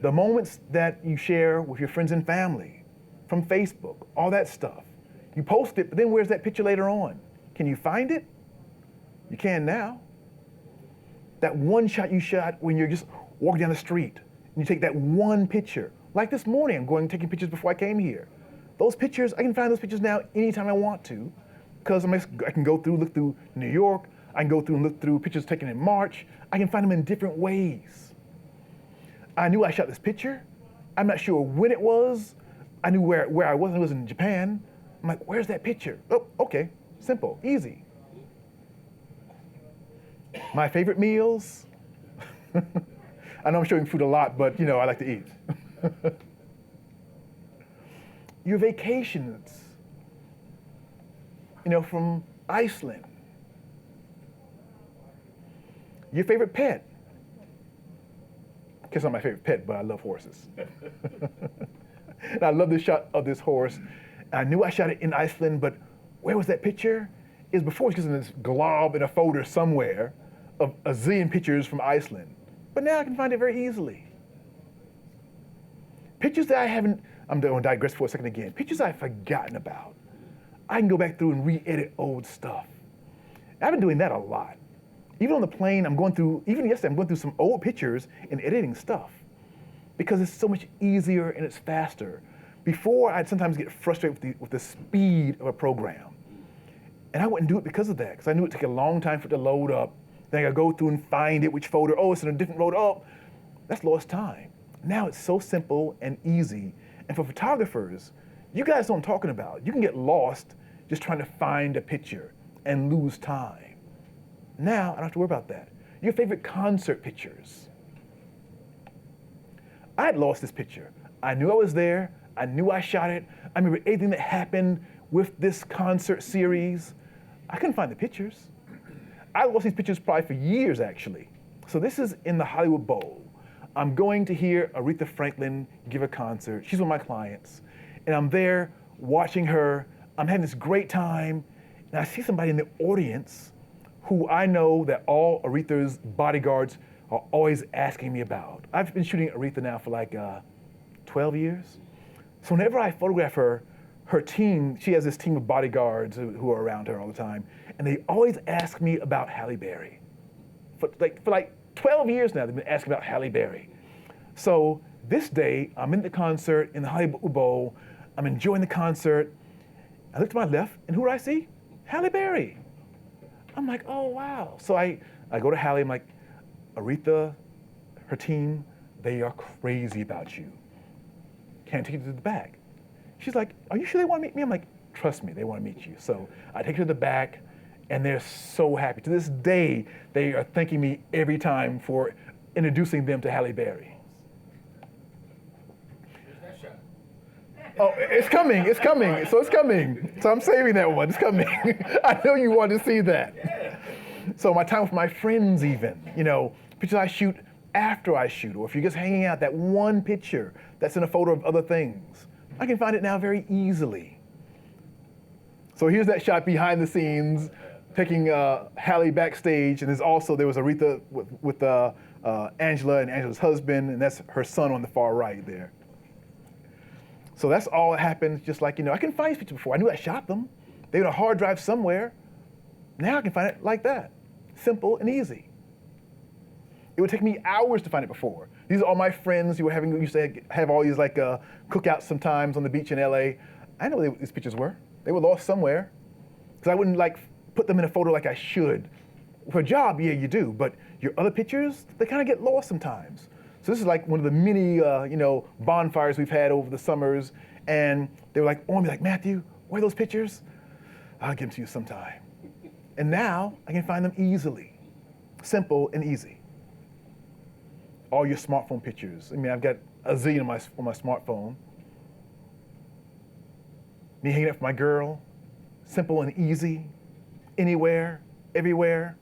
The moments that you share with your friends and family from Facebook, all that stuff. You post it, but then where's that picture later on? Can you find it? You can now. That one shot you shot when you're just walking down the street, and you take that one picture. Like this morning, I'm going taking pictures before I came here. Those pictures, I can find those pictures now anytime I want to, because I can go through, look through New York, I can go through and look through pictures taken in March. I can find them in different ways. I knew I shot this picture. I'm not sure when it was. I knew where I was. It was in Japan. I'm like, where's that picture? Oh, okay, simple, easy. My favorite meals. I know I'm showing food a lot, but I like to eat. Your vacations, from Iceland. Your favorite pet. It's not my favorite pet, but I love horses. And I love this shot of this horse. I knew I shot it in Iceland, but where was that picture? It was before, it was just in this glob in a folder somewhere of a zillion pictures from Iceland. But now I can find it very easily. Pictures that I'm going to digress for a second again. Pictures I've forgotten about. I can go back through and re-edit old stuff. I've been doing that a lot. Even on the plane, even yesterday, I'm going through some old pictures and editing stuff because it's so much easier and it's faster. Before, I'd sometimes get frustrated with the speed of a program. And I wouldn't do it because of that, because I knew it'd take a long time for it to load up. Then I gotta go through and find it, which folder, oh, it's in a different folder, oh, that's lost time. Now it's so simple and easy. And for photographers, you guys know what I'm talking about. You can get lost just trying to find a picture and lose time. Now, I don't have to worry about that. Your favorite concert pictures. I had lost this picture. I knew I was there. I knew I shot it. I remember everything that happened with this concert series. I couldn't find the pictures. I lost these pictures probably for years, actually. So this is in the Hollywood Bowl. I'm going to hear Aretha Franklin give a concert. She's one of my clients. And I'm there watching her. I'm having this great time. And I see somebody in the audience who I know that all Aretha's bodyguards are always asking me about. I've been shooting Aretha now for like 12 years. So whenever I photograph her team, she has this team of bodyguards who are around her all the time, and they always ask me about Halle Berry. For like 12 years now, they've been asking about Halle Berry. So this day, I'm in the concert in the Hollywood Bowl. I'm enjoying the concert. I look to my left, and who do I see? Halle Berry. I'm like, oh, wow. So I go to Halle, I'm like, Aretha, her team, they are crazy about you. Can't take you to the back. She's like, are you sure they want to meet me? I'm like, trust me, they want to meet you. So I take her to the back, and they're so happy. To this day, they are thanking me every time for introducing them to Halle Berry. Oh, it's coming. So it's coming. So I'm saving that one. It's coming. I know you want to see that. So my time with my friends even, pictures I shoot after I shoot, or if you're just hanging out, that one picture that's in a photo of other things. I can find it now very easily. So here's that shot behind the scenes, taking Halle backstage, and there was Aretha with Angela and Angela's husband, and that's her son on the far right there. So that's all that happens, just like, I can find these pictures before. I knew I shot them. They were on a hard drive somewhere. Now I can find it like that. Simple and easy. It would take me hours to find it before. These are all my friends who used to have all these cookouts sometimes on the beach in LA. I know what these pictures were. They were lost somewhere. Because I wouldn't put them in a photo like I should. For a job, yeah, you do, but your other pictures, they kind of get lost sometimes. So this is like one of the many, bonfires we've had over the summers, and they were like, oh, me like, Matthew, where are those pictures? I'll give them to you sometime. And now I can find them easily, simple and easy. All your smartphone pictures. I mean, I've got a zillion on my smartphone. Me hanging out with my girl, simple and easy, anywhere, everywhere.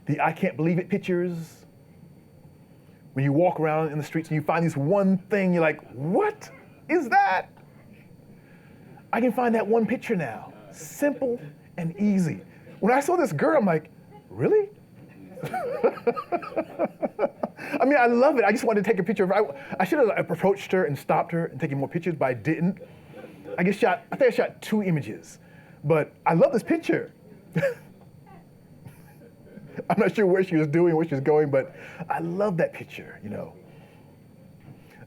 The I can't believe it pictures. When you walk around in the streets and you find this one thing, you're like, what is that? I can find that one picture now. Simple and easy. when I saw this girl, I'm like, really? I mean, I love it. I just wanted to take a picture of her. I should have approached her and stopped her and taken more pictures, but I didn't. I think I shot 2 images, but I love this picture. I'm not sure where she was doing, where she was going, but I love that picture, you know.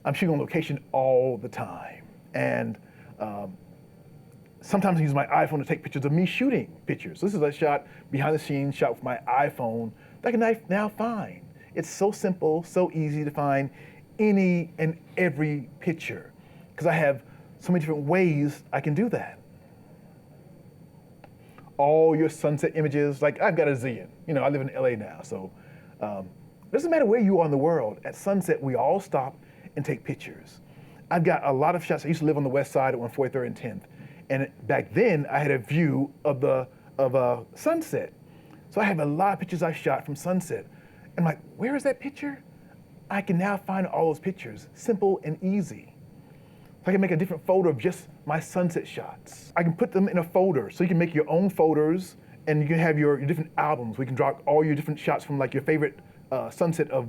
I'm shooting on location all the time. And sometimes I use my iPhone to take pictures of me shooting pictures. This is a shot, behind the scenes shot with my iPhone that I can now find. It's so simple, so easy to find any and every picture, because I have so many different ways I can do that. All your sunset images, like I've got a zillion. You know, I live in LA now, so it doesn't matter where you are in the world. At sunset, we all stop and take pictures. I've got a lot of shots. I used to live on the west side on 43rd and 10th, and back then I had a view of sunset. So I have a lot of pictures I shot from sunset. I'm like, where is that picture? I can now find all those pictures, simple and easy. So I can make a different folder of just my sunset shots. I can put them in a folder, so you can make your own folders, and you can have your different albums. We can drop all your different shots from like your favorite sunset of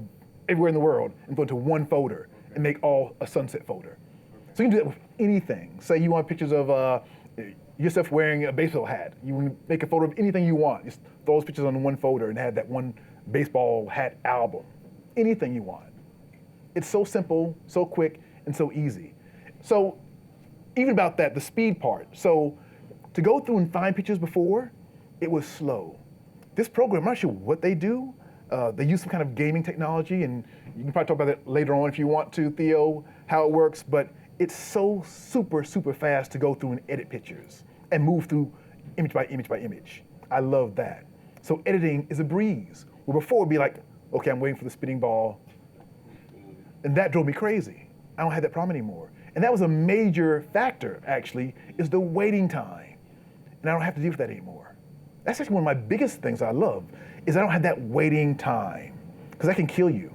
everywhere in the world and go into one folder and make all a sunset folder. So you can do that with anything. Say you want pictures of yourself wearing a baseball hat. You can make a photo of anything you want. Just throw those pictures on one folder and have that one baseball hat album. Anything you want. It's so simple, so quick, and so easy. So even about that, the speed part. So to go through and find pictures before, it was slow. This program, I'm not sure what they do. They use some kind of gaming technology, and you can probably talk about that later on if you want to, Theo, how it works, but it's so super, super fast to go through and edit pictures and move through image by image by image. I love that. So editing is a breeze. Where before it'd be like, okay, I'm waiting for the spinning ball. And that drove me crazy. I don't have that problem anymore. And that was a major factor, actually, is the waiting time. And I don't have to deal with that anymore. That's actually one of my biggest things I love, is I don't have that waiting time, because that can kill you.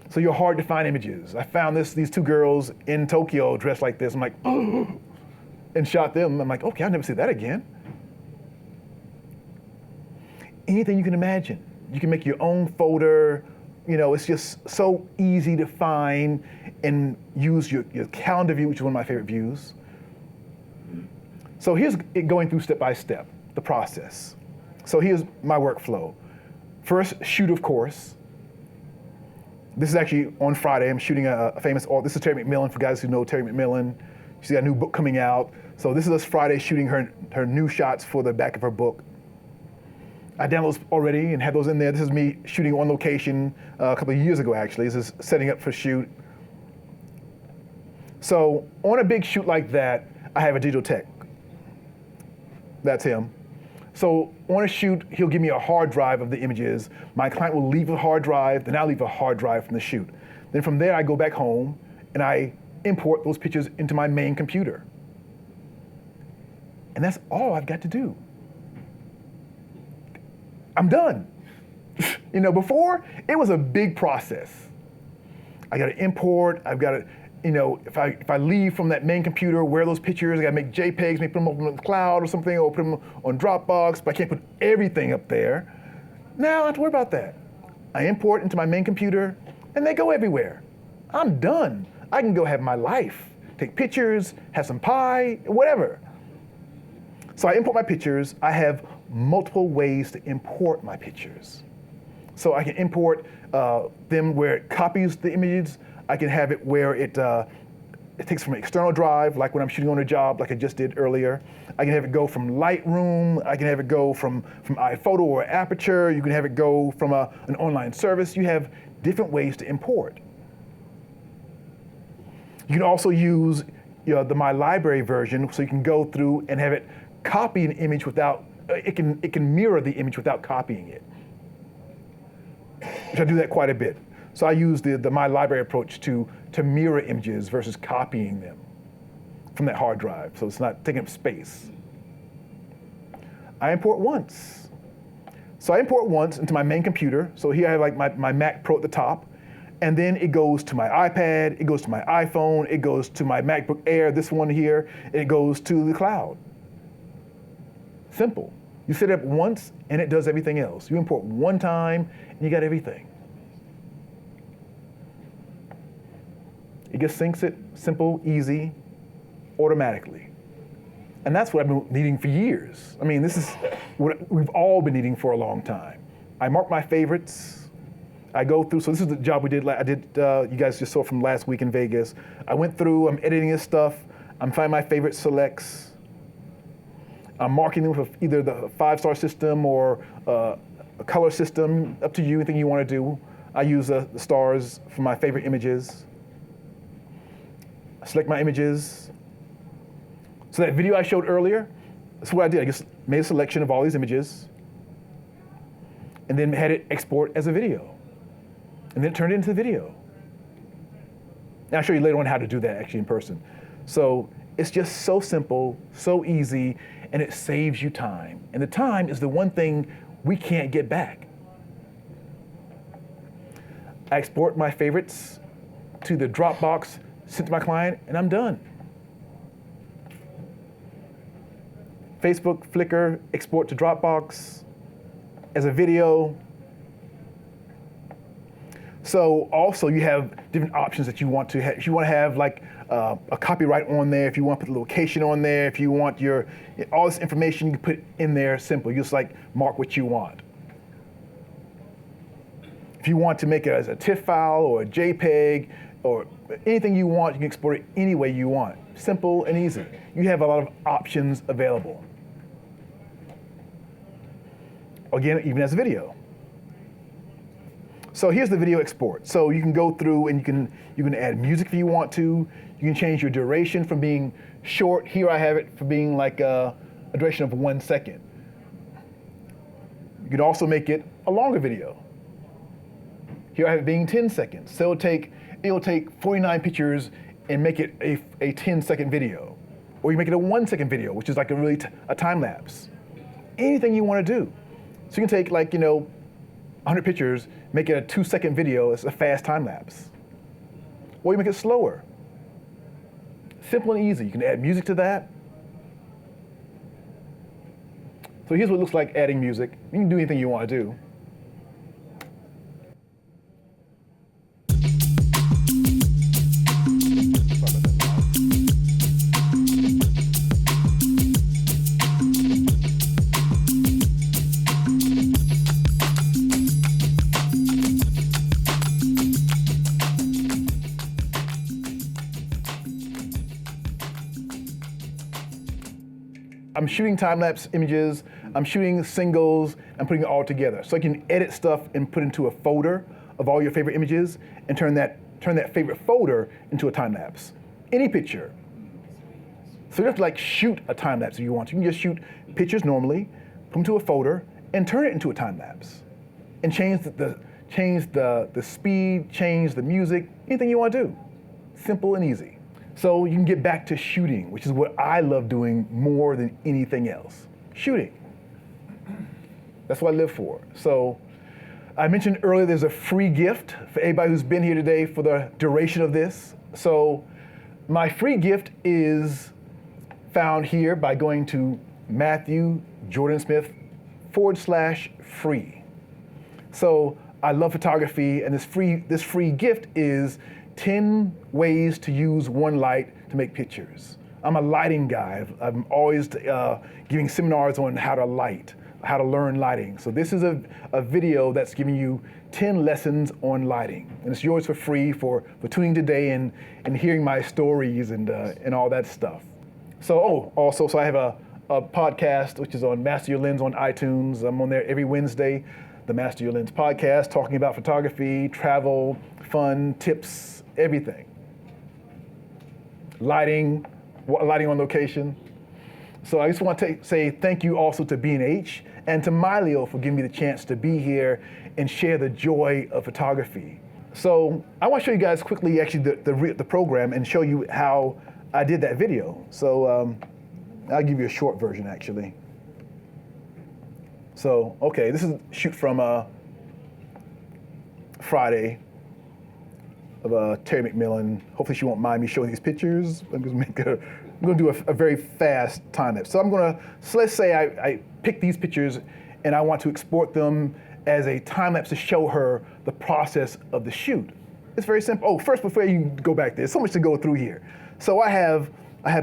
So you're hard to find images. I found these 2 girls in Tokyo dressed like this. I'm like, oh, and shot them. I'm like, okay, I'll never see that again. Anything you can imagine. You can make your own folder. You know, it's just so easy to find and use your calendar view, which is one of my favorite views. So here's it going through step by step, the process. So here's my workflow. First, shoot, of course. This is actually on Friday. I'm shooting a famous author. This is Terry McMillan, for guys who know Terry McMillan. She's got a new book coming out. So this is us Friday shooting her new shots for the back of her book. I downloaded those already and have those in there. This is me shooting on location a couple of years ago, actually. This is setting up for shoot. So on a big shoot like that, I have a digital tech. That's him. So on a shoot, he'll give me a hard drive of the images. My client will leave a hard drive, then I'll leave a hard drive from the shoot. Then from there, I go back home and I import those pictures into my main computer. And that's all I've got to do. I'm done. You know, before, it was a big process. I got to import, I've got to, you know, if I leave from that main computer, where those pictures, I got to make JPEGs, maybe put them up on the cloud or something, or put them on Dropbox, but I can't put everything up there. Now I don't have to worry about that. I import into my main computer, and they go everywhere. I'm done. I can go have my life, take pictures, have some pie, whatever. So I import my pictures. I have multiple ways to import my pictures. So I can import them where it copies the images. I can have it where it takes from an external drive, like when I'm shooting on a job, like I just did earlier. I can have it go from Lightroom. I can have it go from iPhoto or Aperture. You can have it go from an online service. You have different ways to import. You can also use the My Library version, so you can go through and have it copy an image without, it can mirror the image without copying it. Which I do that quite a bit. So I use the My Library approach to mirror images versus copying them from that hard drive, so it's not taking up space. I import once. So I import once into my main computer. So here I have like my Mac Pro at the top, and then it goes to my iPad, it goes to my iPhone, it goes to my MacBook Air, this one here, and it goes to the cloud. Simple. You set it up once and it does everything else. You import one time and you got everything. It just syncs it, simple, easy, automatically. And that's what I've been needing for years. I mean, this is what we've all been needing for a long time. I mark my favorites. I go through, so this is the job we did, you guys just saw from last week in Vegas. I went through, I'm editing this stuff, I'm finding my favorite selects. I'm marking them with either the 5-star system or a color system, up to you, anything you want to do. I use the stars for my favorite images. I select my images. So that video I showed earlier, that's what I did. I just made a selection of all these images and then had it export as a video. And then it turned it into a video. And I'll show you later on how to do that actually in person. So it's just so simple, so easy, and it saves you time. And the time is the one thing we can't get back. I export my favorites to the Dropbox, send to my client, and I'm done. Facebook, Flickr, export to Dropbox as a video. So also you have different options that you want to have. If you want to have like a copyright on there, if you want to put the location on there, if you want all this information you can put in there simple. You just like mark what you want. If you want to make it as a TIFF file or a JPEG or anything you want, you can export it any way you want. Simple and easy. You have a lot of options available. Again, even as a video. So here's the video export. So you can go through and you can add music if you want to. You can change your duration from being short. Here I have it for being like a duration of 1 second. You can also make it a longer video. Here I have it being 10 seconds. So it'll take 49 pictures and make it a 10-second video. Or you make it a 1-second video, which is like a time lapse. Anything you want to do. So you can take 100 pictures, make it a 2-second video, it's a fast time lapse. Or you make it slower. Simple and easy. You can add music to that. So here's what it looks like adding music. You can do anything you want to do. I'm shooting time-lapse images, I'm shooting singles, I'm putting it all together. So you can edit stuff and put into a folder of all your favorite images and turn that favorite folder into a time-lapse. Any picture. So you don't have to shoot a time-lapse if you want to. You can just shoot pictures normally, put them to a folder, and turn it into a time-lapse. And change the speed, change the music, anything you want to do. Simple and easy. So you can get back to shooting, which is what I love doing more than anything else. Shooting. That's what I live for. So I mentioned earlier there's a free gift for anybody who's been here today for the duration of this. So my free gift is found here by going to MatthewJordansmith.com/free. So I love photography, and this free gift is 10 ways to use one light to make pictures. I'm a lighting guy. I'm always giving seminars on how to light, how to learn lighting. So this is a video that's giving you 10 lessons on lighting. And it's yours for free for tuning today and hearing my stories and all that stuff. So, also I have a podcast, which is on Master Your Lens on iTunes. I'm on there every Wednesday, the Master Your Lens podcast, talking about photography, travel, fun, tips, everything. Lighting on location. So I just want to say thank you also to B&H and to Mylio for giving me the chance to be here and share the joy of photography. So I want to show you guys quickly actually the program and show you how I did that video. So I'll give you a short version actually. So, okay, this is a shoot from Friday. of Terry McMillan. Hopefully she won't mind me showing these pictures. I'm gonna do a very fast time lapse. So let's say I pick these pictures and I want to export them as a time lapse to show her the process of the shoot. It's very simple. Oh, first, before you go back, there's so much to go through here. So I have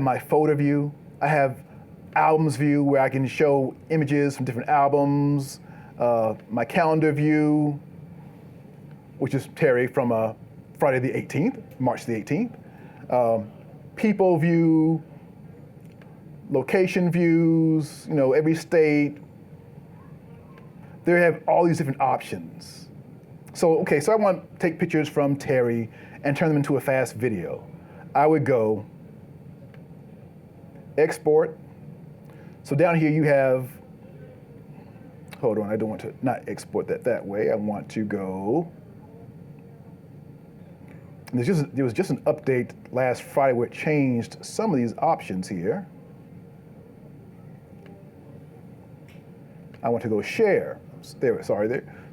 my photo view. I have albums view where I can show images from different albums. My calendar view, which is Terry from Friday the 18th, March the 18th. People view, location views, every state. They have all these different options. So I want to take pictures from Terry and turn them into a fast video. I would go export. So down here you have, hold on, I don't want to not export that way. I want to go, there was just an update last Friday where it changed some of these options here. I want to go share. There.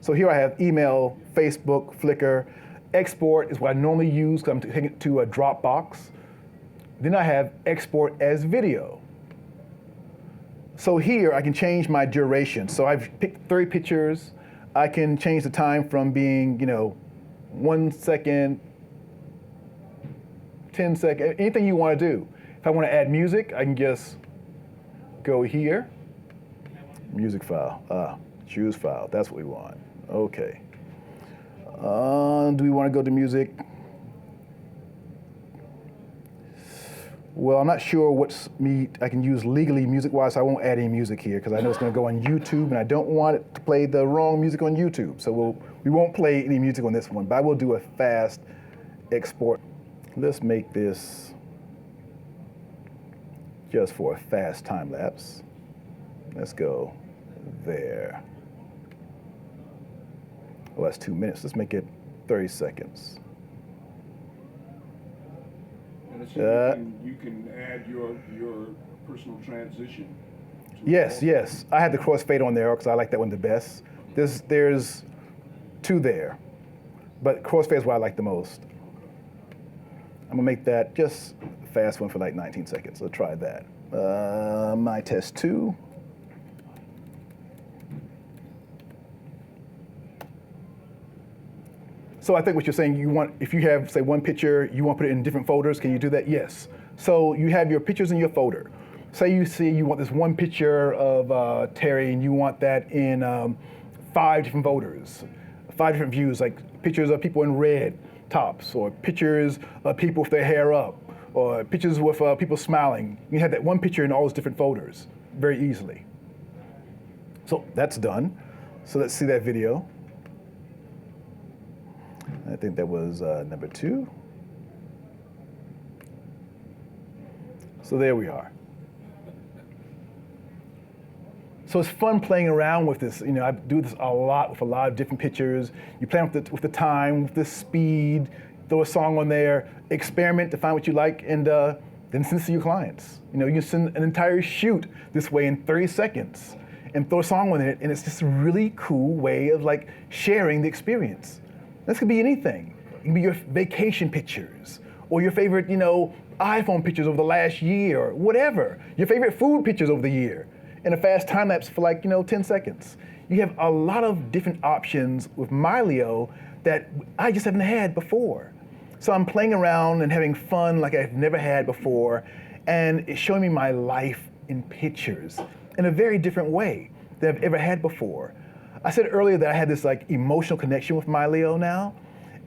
So here I have email, Facebook, Flickr. Export is what I normally use because I'm taking it to a Dropbox. Then I have export as video. So here I can change my duration. So I've picked 30 pictures. I can change the time from being, 1 second, 10 seconds, anything you want to do. If I want to add music, I can just go here. Music file, choose file, that's what we want. Okay. Do we want to go to music? Well, I'm not sure I can use legally music-wise, so I won't add any music here because I know it's going to go on YouTube and I don't want it to play the wrong music on YouTube. So we won't play any music on this one, but I will do a fast export. Let's make this just for a fast time lapse. Let's go there. Well, that's 2 minutes. Let's make it 30 seconds. And so you can add your personal transition. Yes. I had the crossfade on there because I like that one the best. There's 2 there, but crossfade is what I like the most. I'm gonna make that just a fast one for like 19 seconds. Let's try that. My test 2. So I think what you're saying, if you have, say, one picture, you want to put it in different folders, can you do that? Yes. So you have your pictures in your folder. Say you want this one picture of Terry and you want that in 5 different folders, 5 different views, like pictures of people in red tops, or pictures of people with their hair up, or pictures with people smiling. You have that one picture in all those different folders very easily. So that's done. So let's see that video. I think that was number 2. So there we are. So it's fun playing around with this. I do this a lot with a lot of different pictures. You play with the time, with the speed, throw a song on there, experiment to find what you like, and then send it to your clients. You can send an entire shoot this way in 30 seconds and throw a song on it, and it's just a really cool way of sharing the experience. This could be anything. It can be your vacation pictures, or your favorite, iPhone pictures over the last year, or whatever. Your favorite food pictures over the year, in a fast time lapse for 10 seconds. You have a lot of different options with Mylio that I just haven't had before. So I'm playing around and having fun like I've never had before, and it's showing me my life in pictures in a very different way than I've ever had before. I said earlier that I had this emotional connection with Mylio now,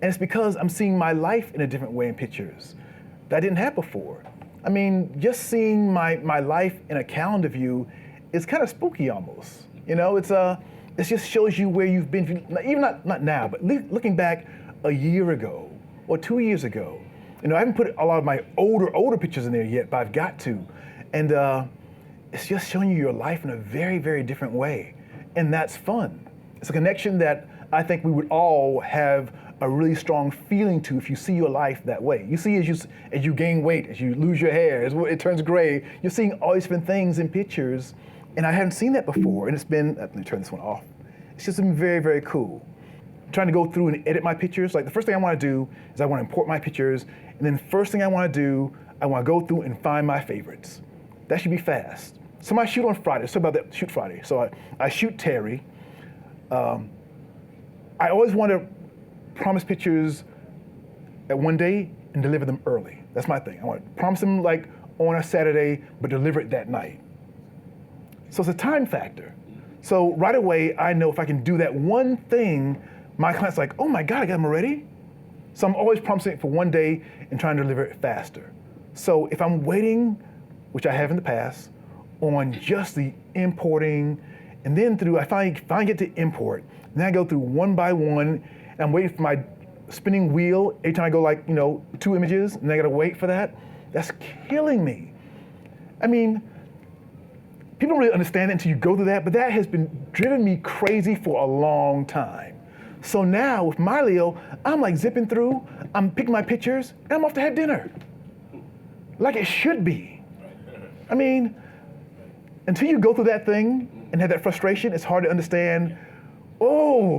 and it's because I'm seeing my life in a different way in pictures that I didn't have before. I mean, just seeing my life in a calendar view is kind of spooky almost. It just shows you where you've been, even not now, but looking back a year ago or 2 years ago. I haven't put a lot of my older pictures in there yet, but I've got to. And it's just showing you your life in a very, very different way. And that's fun. It's a connection that I think we would all have a really strong feeling to if you see your life that way. You see as you gain weight, as you lose your hair, as it turns gray, you're seeing all these different things in pictures, and I hadn't seen that before, and it's been, let me turn this one off. It's just been very, very cool. trying to go through and edit my pictures. Like the first thing I want to do is I want to import my pictures, and then first thing I want to do, I want to go through and find my favorites. That should be fast. So I shoot on Friday. So about that, shoot Friday. So I shoot Terry. I always want to promise pictures at one day and deliver them early. That's my thing. I want to promise them like on a Saturday, but deliver it that night. So it's a time factor. So right away, I know if I can do that one thing, my client's like, oh my God, I got them already? So I'm always promising it for one day and trying to deliver it faster. So if I'm waiting, which I have in the past, on just the importing, and then through, I finally get to import, and then I go through one by one, and I'm waiting for my spinning wheel every time I go like, 2 images, and I gotta wait for that. That's killing me. I mean, people don't really understand it until you go through that, but that has been driving me crazy for a long time. So now with Mylio, I'm like zipping through, I'm picking my pictures, and I'm off to have dinner. Like it should be. I mean, until you go through that thing and have that frustration, it's hard to understand,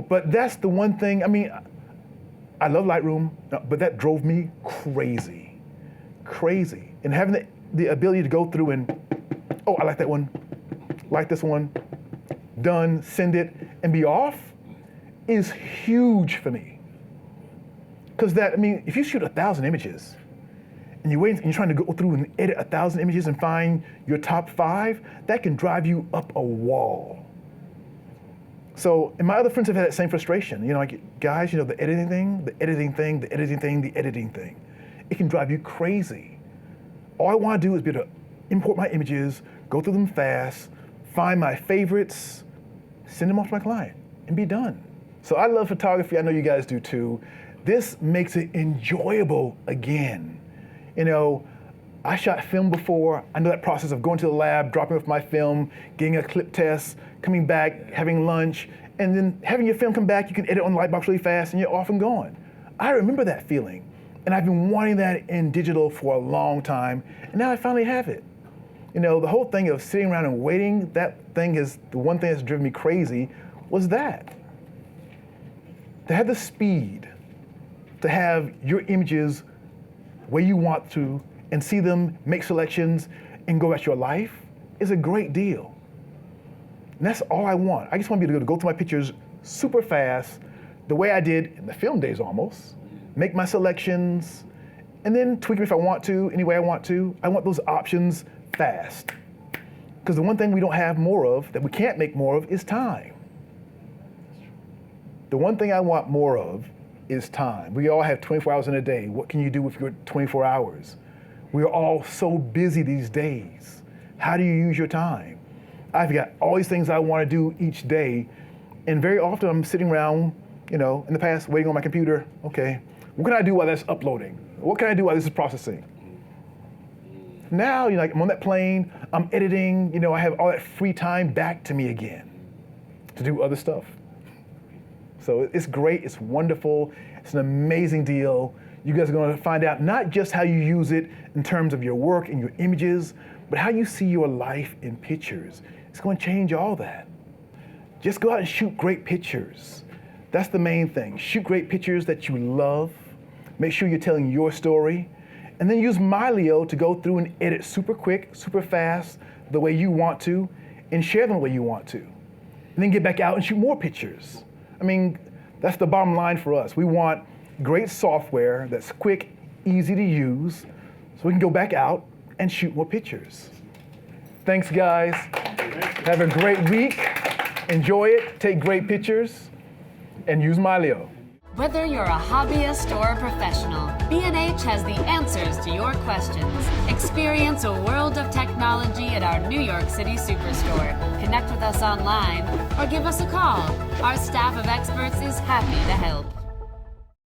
but that's the one thing, I mean, I love Lightroom, but that drove me crazy, crazy. And having the ability to go through and, I like that one, like this one, done, send it, and be off is huge for me. Because if you shoot 1,000 images, and you wait and you're trying to go through and edit 1,000 images and find your top 5, that can drive you up a wall. So, and my other friends have had that same frustration. Like, guys, the editing thing, the editing thing, the editing thing, the editing thing. It can drive you crazy. All I want to do is be able to import my images, go through them fast, find my favorites, send them off to my client, and be done. So I love photography. I know you guys do too. This makes it enjoyable again. I shot film before. I know that process of going to the lab, dropping off my film, getting a clip test, coming back, having lunch, and then having your film come back, you can edit on the Lightbox really fast and you're off and gone. I remember that feeling. And I've been wanting that in digital for a long time, and now I finally have it. The whole thing of sitting around and waiting, that thing is the one thing that's driven me crazy was that. To have the speed, to have your images where you want to, and see them, make selections, and go about your life is a great deal. And that's all I want. I just want to be able to go through my pictures super fast, the way I did in the film days almost, make my selections, and then tweak them if I want to, any way I want to. I want those options fast. Because the one thing we don't have more of, that we can't make more of, is time. The one thing I want more of is time. We all have 24 hours in a day. What can you do with your 24 hours? We're all so busy these days. How do you use your time? I've got all these things I want to do each day, and very often I'm sitting around, in the past, waiting on my computer. Okay, what can I do while that's uploading? What can I do while this is processing? Now, I'm on that plane, I'm editing, I have all that free time back to me again to do other stuff. So it's great, it's wonderful, it's an amazing deal. You guys are going to find out not just how you use it in terms of your work and your images, but how you see your life in pictures. It's going to change all that. Just go out and shoot great pictures. That's the main thing. Shoot great pictures that you love. Make sure you're telling your story. And then use Mylio to go through and edit super quick, super fast, the way you want to, and share them the way you want to. And then get back out and shoot more pictures. That's the bottom line for us. We want great software that's quick, easy to use, so we can go back out and shoot more pictures. Thanks, guys. Have a great week. Enjoy it, take great pictures, and use Mylio. Whether you're a hobbyist or a professional, B&H has the answers to your questions. Experience a world of technology at our New York City Superstore. Connect with us online or give us a call. Our staff of experts is happy to help.